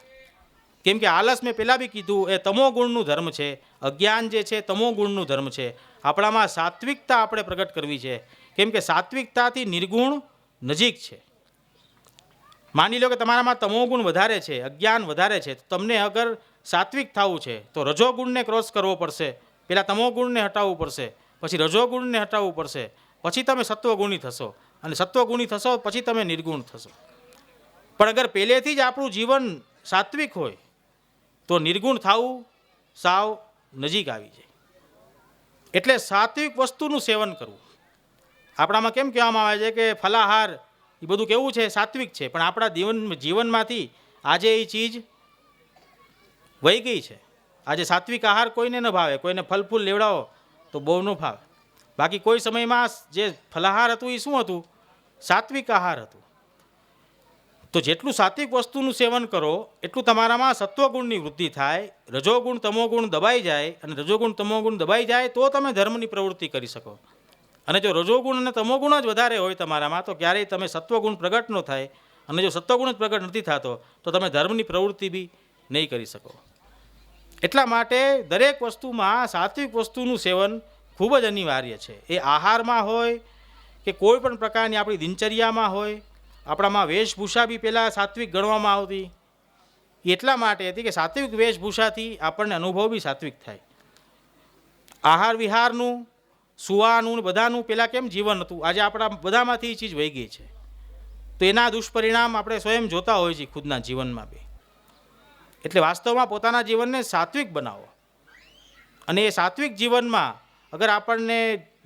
કેમ કે આલસ મેં પહેલાં બી કીધું એ તમો ગુણનું ધર્મ છે. અજ્ઞાન જે છે તમો ગુણનું ધર્મ છે. આપણામાં સાત્વિકતા આપણે પ્રગટ કરવી છે. કેમ કે સાત્વિકતાથી નિર્ગુણ નજીક છે. માની લો કે તમારામાં તમોગુણ વધારે છે, અજ્ઞાન વધારે છે, તો તમને અગર સાત્વિક થવું છે તો રજોગુણને ક્રોસ કરવો પડશે. પહેલાં તમોગુણને હટાવવું પડશે, પછી રજોગુણને હટાવવું પડશે, પછી તમે સત્વગુણી થશો, અને સત્વગુણી થશો પછી તમે નિર્ગુણ થશો. પણ અગર પહેલેથી જ આપણું જીવન સાત્વિક હોય તો નિર્ગુણ થવું સાવ નજીક આવી જાય. એટલે સાત્વિક વસ્તુનું સેવન કરવું. આપણામાં કેમ કહેવામાં આવે છે કે ફલાહાર એ બધું કેવું છે? સાત્વિક છે. પણ આપણા જીવનમાંથી આજે એ ચીજ વહી ગઈ છે. આજે સાત્વિક આહાર કોઈને ન ભાવે, કોઈને ફલ ફૂલ લેવડાવો તો બહુ ન ભાવે. બાકી કોઈ સમયમાં જે ફલાહાર હતું એ શું હતું? સાત્વિક આહાર હતું. તો જેટલું સાત્વિક વસ્તુનું સેવન કરો એટલું તમારામાં સત્વગુણની વૃદ્ધિ થાય, રજોગુણ તમોગુણ દબાઈ જાય, અને રજોગુણ તમોગુણ દબાઈ જાય તો તમે ધર્મની પ્રવૃત્તિ કરી શકો. અને જો રજોગુણ અને તમોગુણ જ વધારે હોય તમારામાં તો ક્યારેય તમે સત્વગુણ પ્રગટ ન થાય, અને જો સત્વગુણ જ પ્રગટ નથી થતો તો તમે ધર્મની પ્રવૃત્તિ બી નહીં કરી શકો. એટલા માટે દરેક વસ્તુમાં સાત્વિક વસ્તુનું સેવન ખૂબ જ અનિવાર્ય છે. એ આહારમાં હોય કે કોઈ પણ પ્રકારની આપણી દિનચર્યામાં હોય. આપણામાં વેશભૂષા બી પહેલાં સાત્વિક ગણવામાં આવતી. એટલા માટે હતી કે સાત્વિક વેશભૂષાથી આપણને અનુભવ બી સાત્વિક થાય. આહાર વિહારનું, સુવાનું, બધાનું પહેલાં કેમ જીવન હતું, આજે આપણા બધામાંથી એ ચીજ વહી ગઈ છે. તો એના દુષ્પરિણામ આપણે સ્વયં જોતા હોઈએ છીએ ખુદના જીવનમાં બી. એટલે વાસ્તવમાં પોતાના જીવનને સાત્વિક બનાવો. અને એ સાત્વિક જીવનમાં અગર આપણને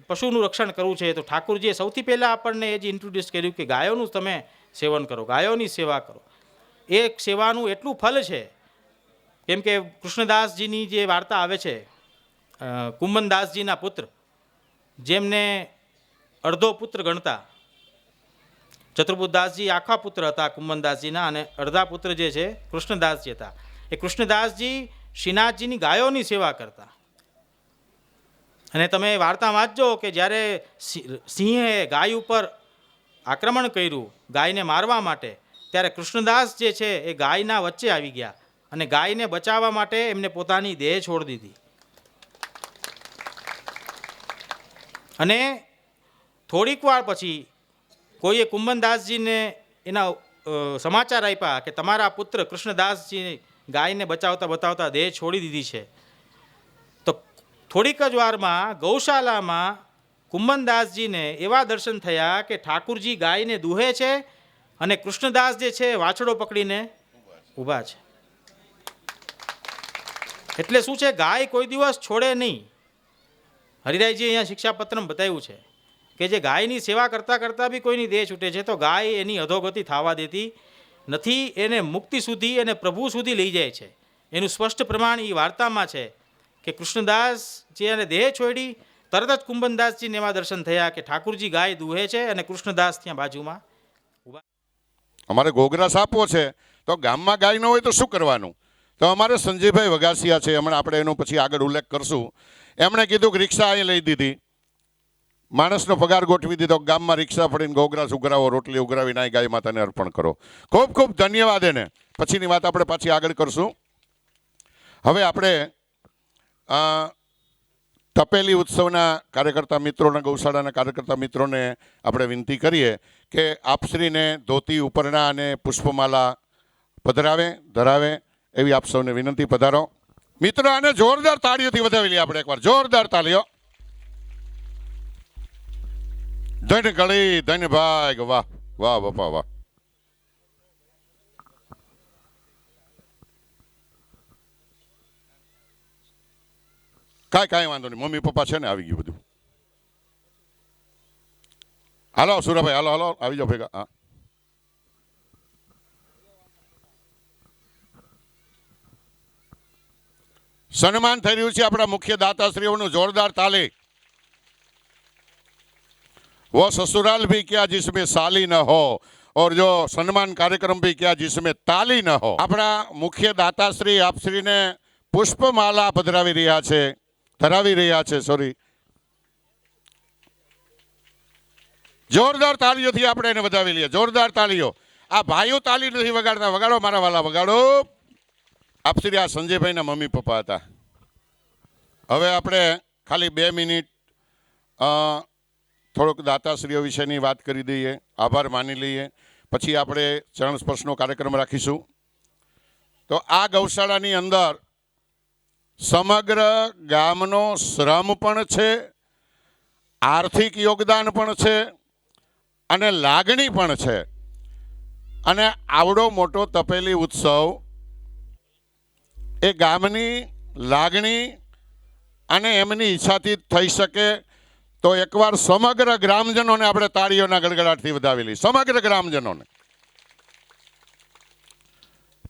પશુનું રક્ષણ કરવું છે તો ઠાકુરજીએ સૌથી પહેલાં આપણને એ જ ઇન્ટ્રોડ્યુસ કર્યું કે ગાયોનું તમે સેવન કરો, ગાયોની સેવા કરો. એ સેવાનું એટલું ફલ છે. કેમ કે કૃષ્ણદાસજીની જે વાર્તા આવે છે, કુંભનદાસજીના પુત્ર, જેમને અડધો પુત્ર ગણતા. ચતુર્બુદાસજી આખા પુત્ર હતા કુંભનદાસજીના, અને અડધા પુત્ર જે છે કૃષ્ણદાસજી હતા. એ કૃષ્ણદાસજી શ્રીનાથજીની ગાયોની સેવા કરતા. અને તમે વાર્તા વાંચજો કે જ્યારે સિંહે ગાય ઉપર આક્રમણ કર્યું ગાયને મારવા માટે, ત્યારે કૃષ્ણદાસ જે છે એ ગાયના વચ્ચે આવી ગયા અને ગાયને બચાવવા માટે એમને પોતાની દેહ છોડી દીધી. અને થોડીક વાર પછી કોઈએ કુંભનદાસજીને એના સમાચાર આપ્યા કે તમારા પુત્ર કૃષ્ણદાસજી ગાયને બચાવતા બતાવતા દેહ છોડી દીધી છે. તો થોડીક જ વારમાં ગૌશાલામાં કુંભનદાસજીને એવા દર્શન થયા કે ઠાકુરજી ગાયને દુહે છે અને કૃષ્ણદાસ જે છે વાછડો પકડીને ઊભા છે. એટલે શું છે? ગાય કોઈ દિવસ છોડે નહીં. હરિરાયજી અહીંયા શિક્ષાપત્રમ બતાવ્યું છે કે જે ગાયની સેવા કરતાં કરતાં બી કોઈની દેહ છૂટે છે તો ગાય એની અધોગતિ થવા દેતી નથી. એને મુક્તિ સુધી અને પ્રભુ સુધી લઈ જાય છે. એનું સ્પષ્ટ પ્રમાણ એ વાર્તામાં છે કે કૃષ્ણદાસ જે એને દેહ છોડી, તરત જ કુંભનદાસજીને એવા દર્શન થયા કે ઠાકુરજી ગાય દુહે છે અને કૃષ્ણદાસ ત્યાં બાજુમાં ઊભા. અમારે ઘોઘરા સાપવો છે તો ગામમાં ગાય ન હોય તો શું કરવાનું? તો અમારે સંજયભાઈ વગાસિયા છે, હમણાં આપણે એનો પછી આગળ ઉલ્લેખ કરશું. એમણે કીધું કે રિક્ષા અહીં લઈ દીધી, માણસનો પગાર ગોઠવી દીધો, ગામમાં રિક્ષા ફરીને ઘોઘરા ઉઘરાવો, રોટલી ઉઘરાવીને અહીં ગાય માતાને અર્પણ કરો. ખૂબ ખૂબ ધન્યવાદ એને. પછીની વાત આપણે પાછી આગળ કરશું. હવે આપણે તપેલી ઉત્સવના કાર્યકર્તા મિત્રોને, ગૌશાળાના કાર્યકર્તા મિત્રોને આપણે વિનંતી કરીએ કે આપશ્રીને ધોતી, ઉપરણા અને પુષ્પમાલા પધરાવે, ધરાવે એવી આપ સૌને વિનંતી. પધારો મિત્રો, આને જોરદાર તાળીઓથી વધાવી લઈએ આપણે એકવાર, જોરદાર તાળીઓ. ધન ગળી, ધન ભાગ, વાહ વાહ બાપા વાહ. કાંઈ વાંધો નહીં, મમ્મી પપ્પા છે ને, આવી ગયું બધું. હાલો સુરાભાઈ, હાલો હાલો આવી જાઓ ભેગા. હા, સન્માન થઈ રહ્યું છે આપણા મુખ્ય દાતાશ્રીઓનું, જોરદાર તાલી. वो ससुराल भी क्या जिसमें साली न हो और जो सम्मान कार्यक्रम भी क्या जिसमें ताली न हो. આપણા મુખ્ય દાતાશ્રી આપશ્રીને પુષ્પમાલા પધરાવી રહ્યા છે, ધરાવી રહ્યા છે, સોરી. જોરદાર તાળીઓથી આપણે એને વધાવી લઈએ, જોરદાર તાળીઓ. આ ભાઈઓ તાળી નથી વગાડતા, વગાડો મારા વાલા, વગાડો. આપશ્રી આ સંજયભાઈના મમ્મી પપ્પા હતા. હવે આપણે ખાલી 2 મિનિટ થોડોક દાતાશ્રીઓ વિશેની વાત કરી દઈએ, આભાર માની લઈએ, પછી આપણે ચરણ સ્પર્શનો કાર્યક્રમ રાખીશું. તો આ ગૌશાળાની અંદર સમગ્ર ગામનો શ્રમ પણ છે, આર્થિક યોગદાન પણ છે અને લાગણી પણ છે. અને આવડો મોટો તપેલી ઉત્સવ એ ગામની લાગણી અને એમની ઈચ્છાથી થઈ શકે. તો એકવાર સમગ્ર ગ્રામજનોને આપણે તાળીઓના ગડગડાટથી વધાવી લઈએ, સમગ્ર ગ્રામજનોને.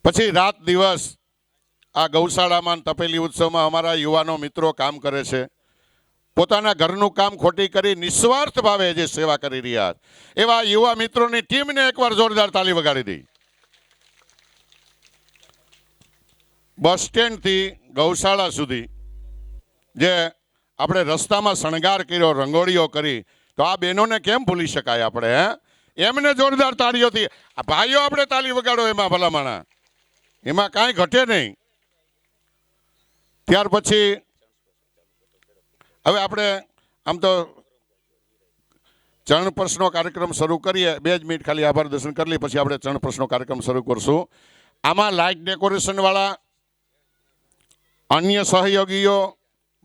પછી રાત દિવસ આ ગૌશાળામાં તપેલી ઉત્સવમાં અમારા યુવાનો મિત્રો કામ કરે છે. પોતાના ઘરનું કામ ખોટી કરી નિસ્વાર્થ ભાવે જે સેવા કરી રહ્યા એવા યુવા મિત્રોની ટીમને એકવાર જોરદાર તાળી વગાડી દઈ. બસ સ્ટેન્ડથી ગૌશાળા સુધી જે આપણે રસ્તામાં શણગાર કર્યો, રંગોળીઓ કરી, તો આ બહેનોને કેમ ભૂલી શકાય આપણે? એમને જોરદાર તાળીઓથી. આ ભાઈઓ આપણે તાળી વગાડો એમાં ભલામણા, એમાં કાંઈ ઘટે નહીં. ત્યાર પછી હવે આપણે આમ તો ચરણ સ્પર્શનો કાર્યક્રમ શરૂ કરીએ. 2 જ મિનિટ ખાલી આભાર દર્શન કરી લઈએ, પછી આપણે ચરણ સ્પર્શનો કાર્યક્રમ શરૂ કરશું. આમાં લાઇટ ડેકોરેશનવાળા, અન્ય સહયોગીઓ,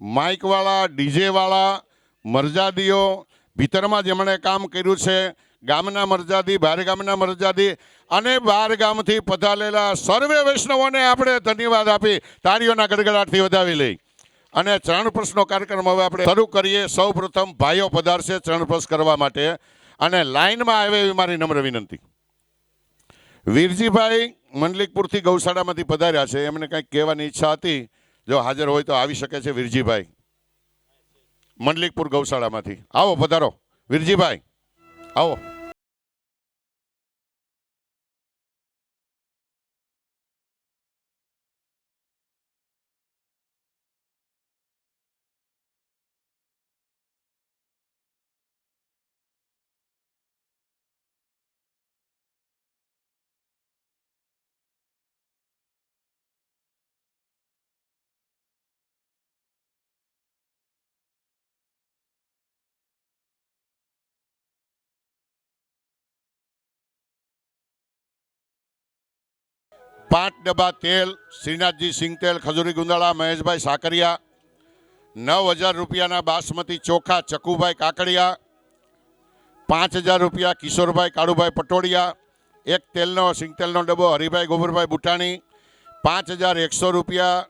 માઇકવાળા, ડીજેવાળા, મરજાદીઓ, ભીતરમાં જેમણે કામ કર્યું છે, ગામના મરજાદી, બહાર ગામના મરજાદી અને બહાર ગામથી પધારેલા સર્વે વૈષ્ણવોને આપણે ધન્યવાદ આપી તાળીઓના ગડગડાટથી વધાવી લઈ અને ચરણ સ્પર્શનો કાર્યક્રમ હવે આપણે શરૂ કરીએ. સૌ પ્રથમ ભાઈઓ પધારશે ચરણ સ્પર્શ કરવા માટે અને લાઇનમાં આવે એવી મારી નમ્ર વિનંતી. વીરજીભાઈ મંડલિકપુરથી ગૌશાળામાંથી પધાર્યા છે, એમને કંઈક કહેવાની ઈચ્છા હતી, જો હાજર હોય તો આવી શકે છે. વીરજીભાઈ મંડલિકપુર ગૌશાળામાંથી, આવો પધારો વીરજીભાઈ, આવો. પાંચ ડબ્બા તેલ, શ્રીનાથજી સિંગ તેલ, ખજૂરી ગુંદાળા, મહેશભાઈ સાકરિયા. 9,000 રૂપિયાના બાસમતી ચોખા ચકુભાઈ કાકડિયા. 5,000 રૂપિયા કિશોરભાઈ કાળુભાઈ પટોડિયા. 1 તેલનો સિંગ તેલનો ડબ્બો હરિભાઈ ગોબરભાઈ બુટાણી. 5,100 રૂપિયા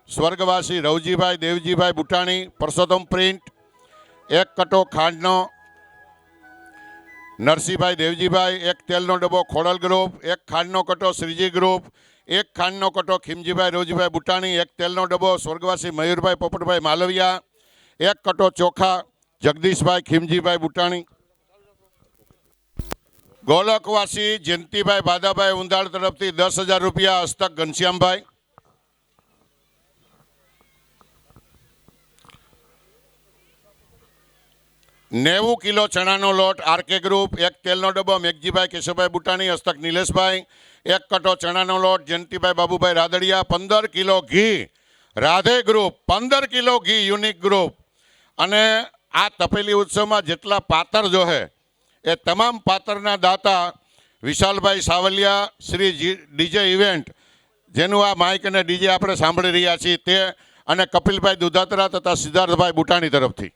સ્વર્ગવાસી રવજીભાઈ દેવજીભાઈ બુટાણી, પરસોત્તમ પ્રિન્ટ. 1 કટો ખાંડનો નરસિંહભાઈ દેવજીભાઈ. 1 તેલનો ડબ્બો ખોડલ ગ્રુપ. 1 ખાંડનો કટો શ્રીજી ગ્રુપ. 1 ખાંડનો કટો ખીમજીભાઈ રોજીભાઈ બુટાણી. 1 તેલનો ડબ્બો સ્વર્ગવાસી મયુરભાઈ પોપટભાઈ માલવિયા. 1 કટો ચોખા જગદીશભાઈ ખીમજીભાઈ બુટાણી. ગોલકવાસી જયંતિભાઈ બાદાભાઈ ઉંધાડ તરફથી 10,000 રૂપિયા હસ્તક ઘનશ્યામભાઈ. નેવું કિલો ચણાનો લોટ આરકે ગ્રુપ. 1 તેલનો ડબ્બો મેઘજીભાઈ કેશવભાઈ બુટાણી, હસ્તક નિલેશભાઈ. 1 કટો ચણાનો લોટ જયંતિભાઈ બાબુભાઈ રાદડિયા. 15 કિલો ઘી રાધે ગ્રુપ. 15 કિલો ઘી યુનિક ગ્રુપ. અને આ તપેલી ઉત્સવમાં જેટલા પાત્ર જો હે એ તમામ પાત્રના દાતા વિશાલભાઈ સાવલિયા શ્રી ડીજે ઇવેન્ટ, જેનું આ માઇક અને ડીજે આપણે સાંભળી રહ્યા છીએ તે, અને કપિલભાઈ દુધાત્રા તથા સિદ્ધાર્થભાઈ બુટાણી તરફથી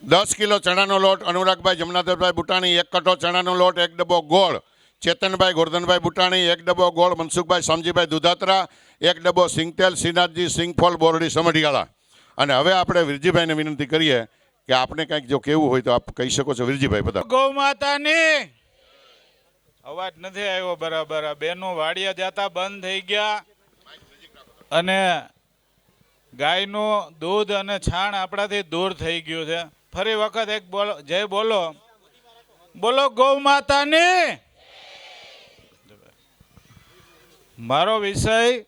10 કિલો ચણાનો લોટ અનુરાગભાઈ જમનાધરભાઈ બુટાણી, 1 કટો ચણાનો લોટ, 1 ડબ્બો ગોળ ચેતનભાઈ ગોરધનભાઈ બુટાણી, 1 ડબ્બો ગોળ મનસુખભાઈ શામજીભાઈ દુધાત્રા, 1 ડબ્બો સિંગતેલ શ્રીનાથજી સિંગફોલ બોરડી સમઢિયાળા. અને હવે આપણે વિરજીભાઈને વિનંતી કરીએ કે આપને કંઈક જો કેવું હોય તો આપ કહી શકો છો. વિરજીભાઈ બધા. ગૌ માતાની અવાજ નથી આવ્યો બરાબર. આ બેનો વાડિયા જાતા બંધ થઈ ગયા અને ગાયનું દૂધ અને છાણ આપણાથી દૂર થઈ ગયું છે. ફરી વખત એક બોલો, જય બોલો. બોલો ગૌ માતાની. મારો વિષય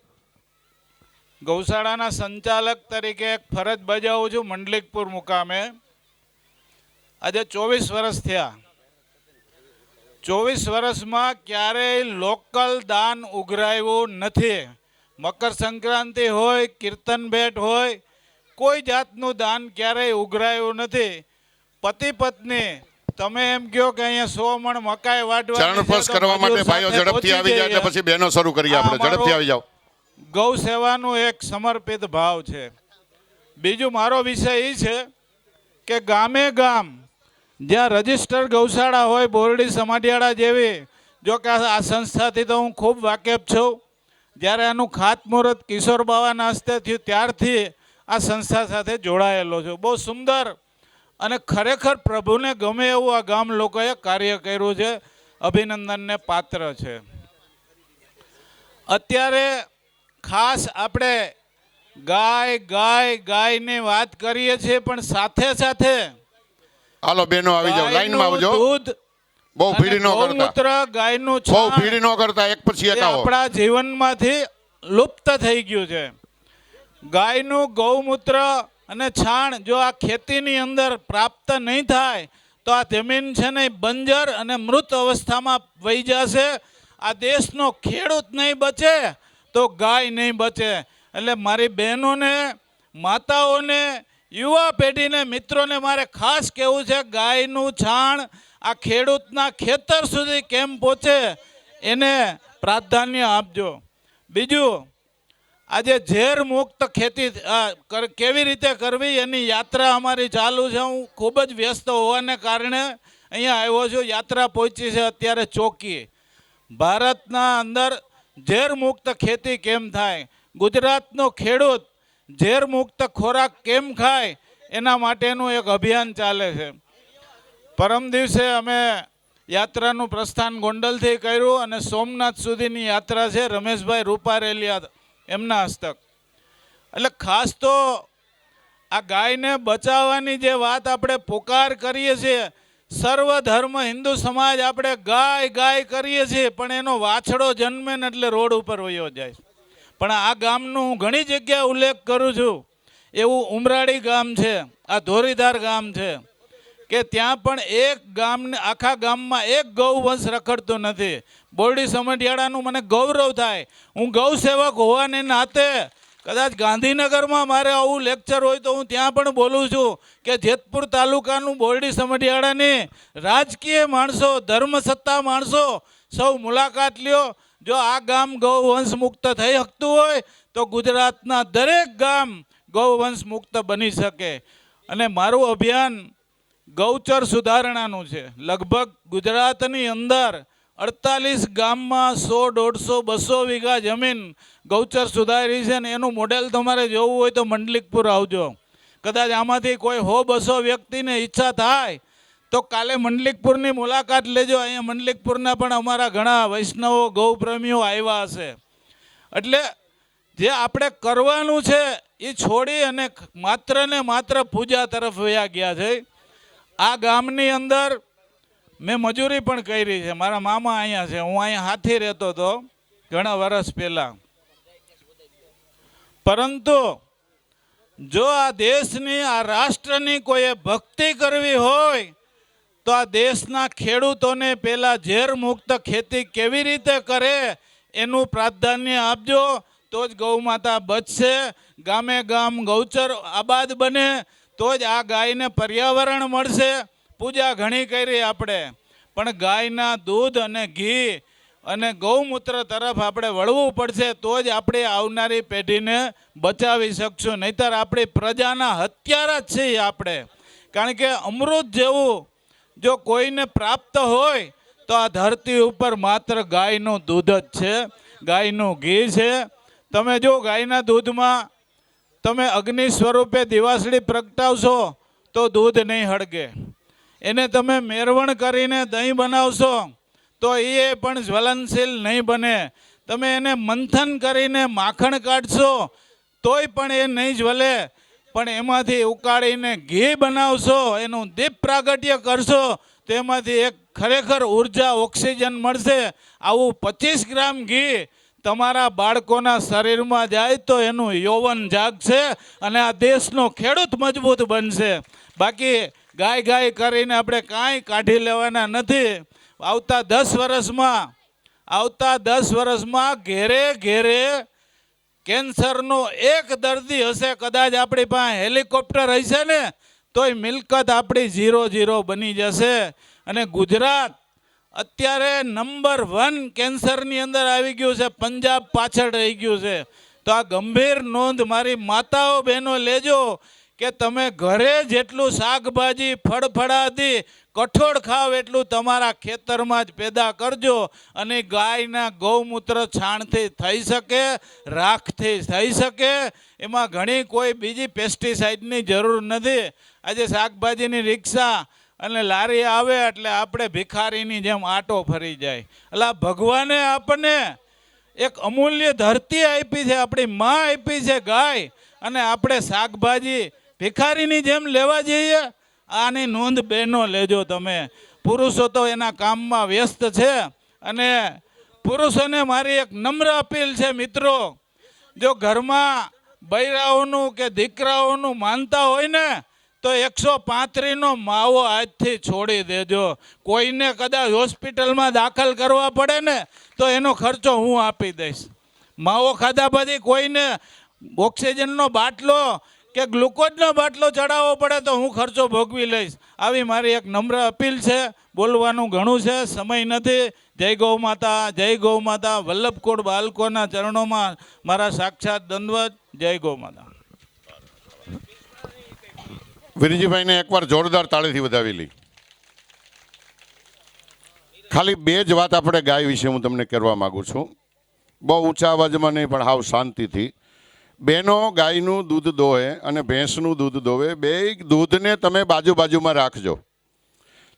ગૌશાળાના સંચાલક તરીકે એક ફરજ બજાવું છું મંડલિકપુર મુકામે. આજે 24 વર્ષ થયા. 24 વર્ષમાં ક્યારેય લોકલ દાન ઉઘરાવ્યું નથી. મકર સંક્રાંતિ હોય, કીર્તન ભેટ હોય, કોઈ જાતનું દાન ક્યારેય ઉઘરાયું નથી. પતિ પત્ની તમે એમ કહો કે અહીંયા 100 મણ મકાઈ વાટવા ચરણસ્પર્શ કરવા માટે ભાઈઓ ઝડપથી આવી જાય એટલે પછી બહેનો શરૂ કરીએ આપણે. ઝડપથી આવી જાઓ. ગૌ સેવાનું એક સમર્પિત ભાવ છે. બીજું મારો વિષય એ છે કે ગામે ગામ જ્યાં રજિસ્ટર ગૌશાળા હોય, બોરડી સમાઢિયાળા જેવી, જો કે આ સંસ્થાથી તો હું ખૂબ વાકેફ છું. જ્યારે આનું ખાતમુહૂર્ત કિશોર બાવાના હસ્તે થયું ત્યારથી આ સંસ્થા સાથે જોડાયેલો છું. બહુ સુંદર અને ખરેખર પ્રભુને ગમે એવું આ ગામ લોકોએ કાર્ય કર્યું છે. અભિનંદનને પાત્ર છે. અત્યારે ખાસ આપણે ગાયની વાત કરીએ છીએ, પણ સાથે સાથે હાલો બહેનો આવી જાઓ, લાઈનમાં આવજો. દૂધ, બહુ ભીડ ન કરતા, ગૌમૂત્ર, ગાયનું બહુ છાણ ભીડ ન કરતા, એક પછી એક આવો. આપણા જીવનમાંથી લુપ્ત થઈ ગયું છે. ગાયનું ગૌમૂત્ર અને છાણ જો આ ખેતીની અંદર પ્રાપ્ત નહીં થાય તો આ જમીન છે ને બંજર અને મૃત અવસ્થામાં વહી જશે. આ દેશનો ખેડૂત નહીં બચે તો ગાય નહીં બચે. એટલે મારી બહેનોને, માતાઓને, યુવા પેઢીને, મિત્રોને મારે ખાસ કહેવું છે, ગાયનું છાણ આ ખેડૂતના ખેતર સુધી કેમ પહોંચે એને પ્રાધાન્ય આપજો. બીજું, આજે ઝેર મુક્ત ખેતી કેવી રીતે કરવી એની યાત્રા અમારી ચાલુ છે. હું ખૂબ જ વ્યસ્ત હોવાને કારણે અહીંયા આવ્યો છું. યાત્રા પહોંચી છે અત્યારે ચોકી. ભારતના અંદર ઝેર મુક્ત ખેતી કેમ થાય, ગુજરાતનો ખેડૂત ઝેર મુક્ત ખોરાક કેમ ખાય, એના માટેનું એક અભિયાન ચાલે છે. પરમ દિવસે અમે યાત્રાનું પ્રસ્થાન ગોંડલથી કર્યું અને સોમનાથ સુધીની યાત્રા છે રમેશભાઈ રૂપારેલિયા એમના હસ્તક. એટલે ખાસ તો આ ગાયને બચાવવાની જે વાત આપણે પુકાર કરીએ છીએ, સર્વધર્મ હિન્દુ સમાજ આપણે ગાય કરીએ છીએ, પણ એનો વાછડો જન્મે ને એટલે રોડ ઉપર વયો જાય. પણ આ ગામનું હું ઘણી જગ્યાએ ઉલ્લેખ કરું છું. એવું ઉમરાળી ગામ છે, આ ધોરીધાર ગામ છે, કે ત્યાં પણ એક ગામને, આખા ગામમાં એક ગૌવંશ રખડતો નથી. બોરડી સમઢિયાળાનું મને ગૌરવ થાય. હું ગૌ સેવક હોવાને નાતે કદાચ ગાંધીનગરમાં મારે આવું લેક્ચર હોય તો હું ત્યાં પણ બોલું છું કે જેતપુર તાલુકાનું બોરડી સમઢિયાળાની રાજકીય માણસો, ધર્મસત્તા માણસો સૌ મુલાકાત લ્યો. જો આ ગામ ગૌવંશ મુક્ત થઈ શકતું હોય તો ગુજરાતના દરેક ગામ ગૌવંશ મુક્ત બની શકે. અને મારું અભિયાન ગૌચર સુધારણાનું છે. લગભગ ગુજરાતની અંદર 48 ગામમાં 100, 150, 200 વીઘા જમીન ગૌચર સુધારી છે ને એનું મોડેલ તમારે જોવું હોય તો મંડલિકપુર આવજો. કદાચ આમાંથી કોઈ 100-200 વ્યક્તિને ઈચ્છા થાય તો કાલે મંડલિકપુરની મુલાકાત લેજો. અહીંયા મંડલિકપુરના પણ અમારા ઘણા વૈષ્ણવો, ગૌપ્રેમીઓ આવ્યા હશે. એટલે જે આપણે કરવાનું છે એ છોડી અને માત્ર ને માત્ર પૂજા તરફ વયા ગયા છે. આ ગામની અંદર મેં મજૂરી પણ કરી છે. મારા મામા અહીંયા છે. હું અહીંયા હાથી રહેતો હતો ઘણા વર્ષ પહેલાં. પરંતુ જો આ દેશની, આ રાષ્ટ્રની કોઈએ ભક્તિ કરવી હોય તો આ દેશના ખેડૂતોને પહેલાં ઝેર મુક્ત ખેતી કેવી રીતે કરે એનું પ્રાધાન્ય આપજો. તો જ ગૌ માતા બચશે, ગામે ગામ ગૌચર આબાદ બને તો જ આ ગાયને પર્યાવરણ મળશે. પૂજા ઘણી કરી આપણે, પણ ગાયના દૂધ અને ઘી અને ગૌમૂત્ર તરફ આપણે વળવું પડશે તો જ આપણે આવનારી પેઢીને બચાવી શકશું. નહીંતર આપણી પ્રજાના હત્યારા જ છીએ આપણે. કારણ કે અમૃત જેવું જો કોઈને પ્રાપ્ત હોય તો આ ધરતી ઉપર માત્ર ગાયનું દૂધ જ છે, ગાયનું ઘી છે. તમે જો ગાયના દૂધમાં તમે અગ્નિ સ્વરૂપે દિવાસળી પ્રગટાવશો તો દૂધ નહીં હળગે. એને તમે મેરવણ કરીને દહીં બનાવશો તો એ પણ જ્વલનશીલ નહીં બને. તમે એને મંથન કરીને માખણ કાઢશો તોય પણ એ નહીં જ્વલે. પણ એમાંથી ઉકાળીને ઘી બનાવશો, એનું દીપ પ્રાગટ્ય કરશો તો એમાંથી એક ખરેખર ઉર્જા ઓક્સિજન મળશે. આવું 25 ગ્રામ ઘી તમારા બાળકોના શરીરમાં જાય તો એનું યૌવન જાગશે અને આ દેશનો ખેડૂત મજબૂત બનશે. બાકી ગાય ગાય કરીને આપણે કાંઈ કાઢી લેવાના નથી. આવતા 10 વર્ષમાં ઘેરે ઘેરે કેન્સરનો એક દર્દી હશે. કદાચ આપણી પાસે હેલિકોપ્ટર હશે ને તોય મિલકત આપણી 0-0 બની જશે. અને ગુજરાત અત્યારે નંબર 1 કેન્સરની અંદર આવી ગયું છે, પંજાબ પાછળ રહી ગયું છે. તો આ ગંભીર નોંધ મારી માતાઓ બહેનો લેજો કે તમે ઘરે જેટલું શાકભાજી ફળફળાદી કઠોળ ખાવ એટલું તમારા ખેતરમાં જ પેદા કરજો. અને ગાયના ગૌમૂત્ર છાણથી થઈ શકે, રાખથી થઈ શકે. એમાં ઘણી કોઈ બીજી પેસ્ટિસાઇડની જરૂર નથી. આજે શાકભાજીની રિક્ષા અને લારી આવે એટલે આપણે ભિખારીની જેમ આટો ફરી જાય. એટલે ભગવાને આપણને એક અમૂલ્ય ધરતી આપી છે, આપણી માં આપી છે ગાય, અને આપણે શાકભાજી ભિખારીની જેમ લેવા જઈએ. આની નોંધ બહેનો લેજો તમે. પુરુષો તો એના કામમાં વ્યસ્ત છે. અને પુરુષોને મારી એક નમ્ર અપીલ છે મિત્રો, જો ઘરમાં બૈરાઓનું કે દીકરાઓનું માનતા હોય ને તો 135નો માવો આજથી છોડી દેજો. કોઈને કદાચ હોસ્પિટલમાં દાખલ કરવા પડે ને તો એનો ખર્ચો હું આપી દઈશ. માવો ખાધા પછી કોઈને ઓક્સિજનનો બાટલો કે ગ્લુકોઝનો બાટલો ચડાવવો પડે તો હું ખર્ચો ભોગવી લઈશ. આવી મારી એક નમ્ર અપીલ છે. બોલવાનું ઘણું છે, સમય નથી. જય ગૌ માતા, જય ગૌ માતા. વલ્લભકોટ બાળકોના ચરણોમાં મારા સાક્ષાત દંડવત. જય ગૌ માતા. વિરજીભાઈને એકવાર જોરદાર તાળીથી વધાવી લઈ. ખાલી 2 જ વાત આપણે ગાય વિશે હું તમને કરવા માંગુ છું. બહુ ઊંચા અવાજમાં નહીં, પણ હાવ શાંતિથી. બેનો ગાયનું દૂધ દોહે અને ભેંસનું દૂધ દોવે, બે દૂધને તમે બાજુમાં રાખજો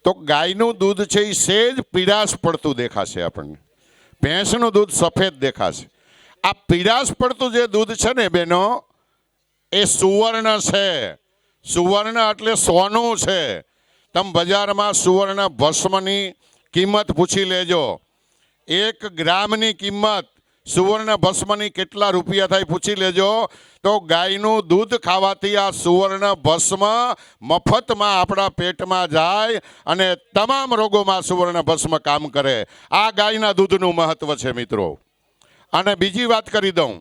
તો ગાયનું દૂધ છે એ સેજ પીળાશ પડતું દેખાશે આપણને, ભેંસનું દૂધ સફેદ દેખાશે. આ પીળાશ પડતું જે દૂધ છે ને બેનો, એ સુવર્ણ છે. સુવર્ણ એટલે સોનું છે. તમે બજારમાં સુવર્ણ ભસ્મની કિંમત પૂછી લેજો. 1 ગ્રામની કિંમત સુવર્ણ ભસ્મની કેટલા રૂપિયા થાય પૂછી લેજો. તો ગાયનું દૂધ ખાવાથી આ સુવર્ણ ભસ્મ મફતમાં આપણા પેટમાં જાય અને તમામ રોગોમાં સુવર્ણ ભસ્મ કામ કરે. આ ગાયના દૂધનું મહત્વ છે મિત્રો. અને બીજી વાત કરી દઉં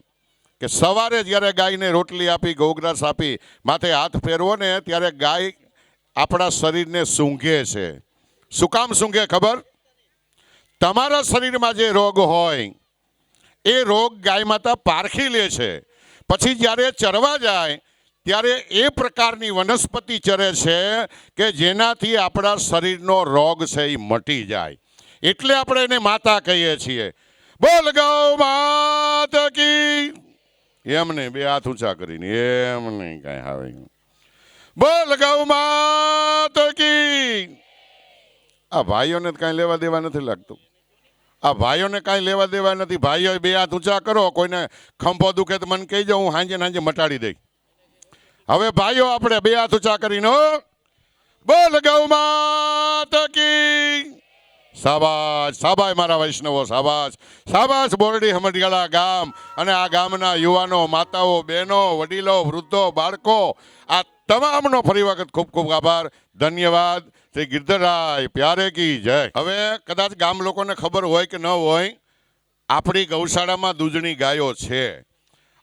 કે સવારે જ્યારે ગાયને રોટલી આપી, ગૌગ્રાસ આપી, માથે હાથ ફેરવો ને ત્યારે ગાય આપણા શરીરને સૂંઘે છે. શું કામ સૂંઘે ખબર? તમારા શરીરમાં જે રોગ હોય એ રોગ ગાય માતા પારખી લે છે. પછી જ્યારે ચરવા જાય ત્યારે એ પ્રકારની વનસ્પતિ ચરે છે કે જેનાથી આપણા શરીરનો રોગ છે એ મટી જાય. એટલે આપણે એને માતા કહીએ છીએ. બોલ ગૌ માત કી. એમ નહીં, 2 હાથ ઊંચા કરીને, એમ નહીં કાંઈ આવે. બોલ ગૌ માત કી. આ ભાઈઓને કાંઈ લેવા દેવા નથી લાગતું. આ ભાઈઓને કાંઈ લેવા દેવા નથી. ભાઈઓ 2 હાથ ઊંચા કરો. કોઈને ખંભો દુખે તો મને કહી જાઉં, હું સાંજે મટાડી દઈ. હવે ભાઈઓ આપણે 2 હાથ ઊંચા કરીને બોલ ગૌ માત કી. શાબાશ, શાબાશ મારા વૈષ્ણવો, શાબાશ, શાબાશ. બોરડી હમડિયાળા ગામ અને આ ગામના યુવાનો, માતાઓ, બહેનો, વડીલો, વૃદ્ધો, બાળકો, આ તમામનો ફરી વખત ખૂબ ખૂબ આભાર. ધન્યવાદ. શ્રી ગિરધરરાય પ્યારે કી જય. હવે કદાચ ગામ લોકોને ખબર હોય કે ન હોય, આપણી ગૌશાળામાં દૂધની ગાયો છે.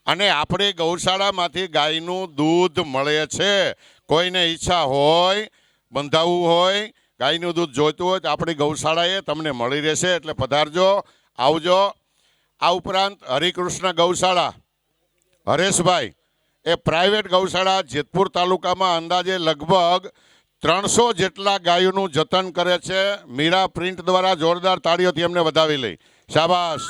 અને આપણે ગૌશાળામાંથી ગાયનું દૂધ મળે છે. કોઈને ઈચ્છા હોય, બંધાવવું હોય, ગાયનું દૂધ જોઈતું હોય તો આપણી ગૌશાળાએ તમને મળી રહેશે. એટલે પધારજો, આવજો. આ ઉપરાંત હરિકૃષ્ણ ગૌશાળા, હરેશભાઈ, એ પ્રાઇવેટ ગૌશાળા જેતપુર તાલુકામાં અંદાજે લગભગ 300 જેટલા ગાયોનું જતન કરે છે. મીરા પ્રિન્ટ દ્વારા જોરદાર તાળીઓથી એમને વધાવી લઈ. શાબાશ.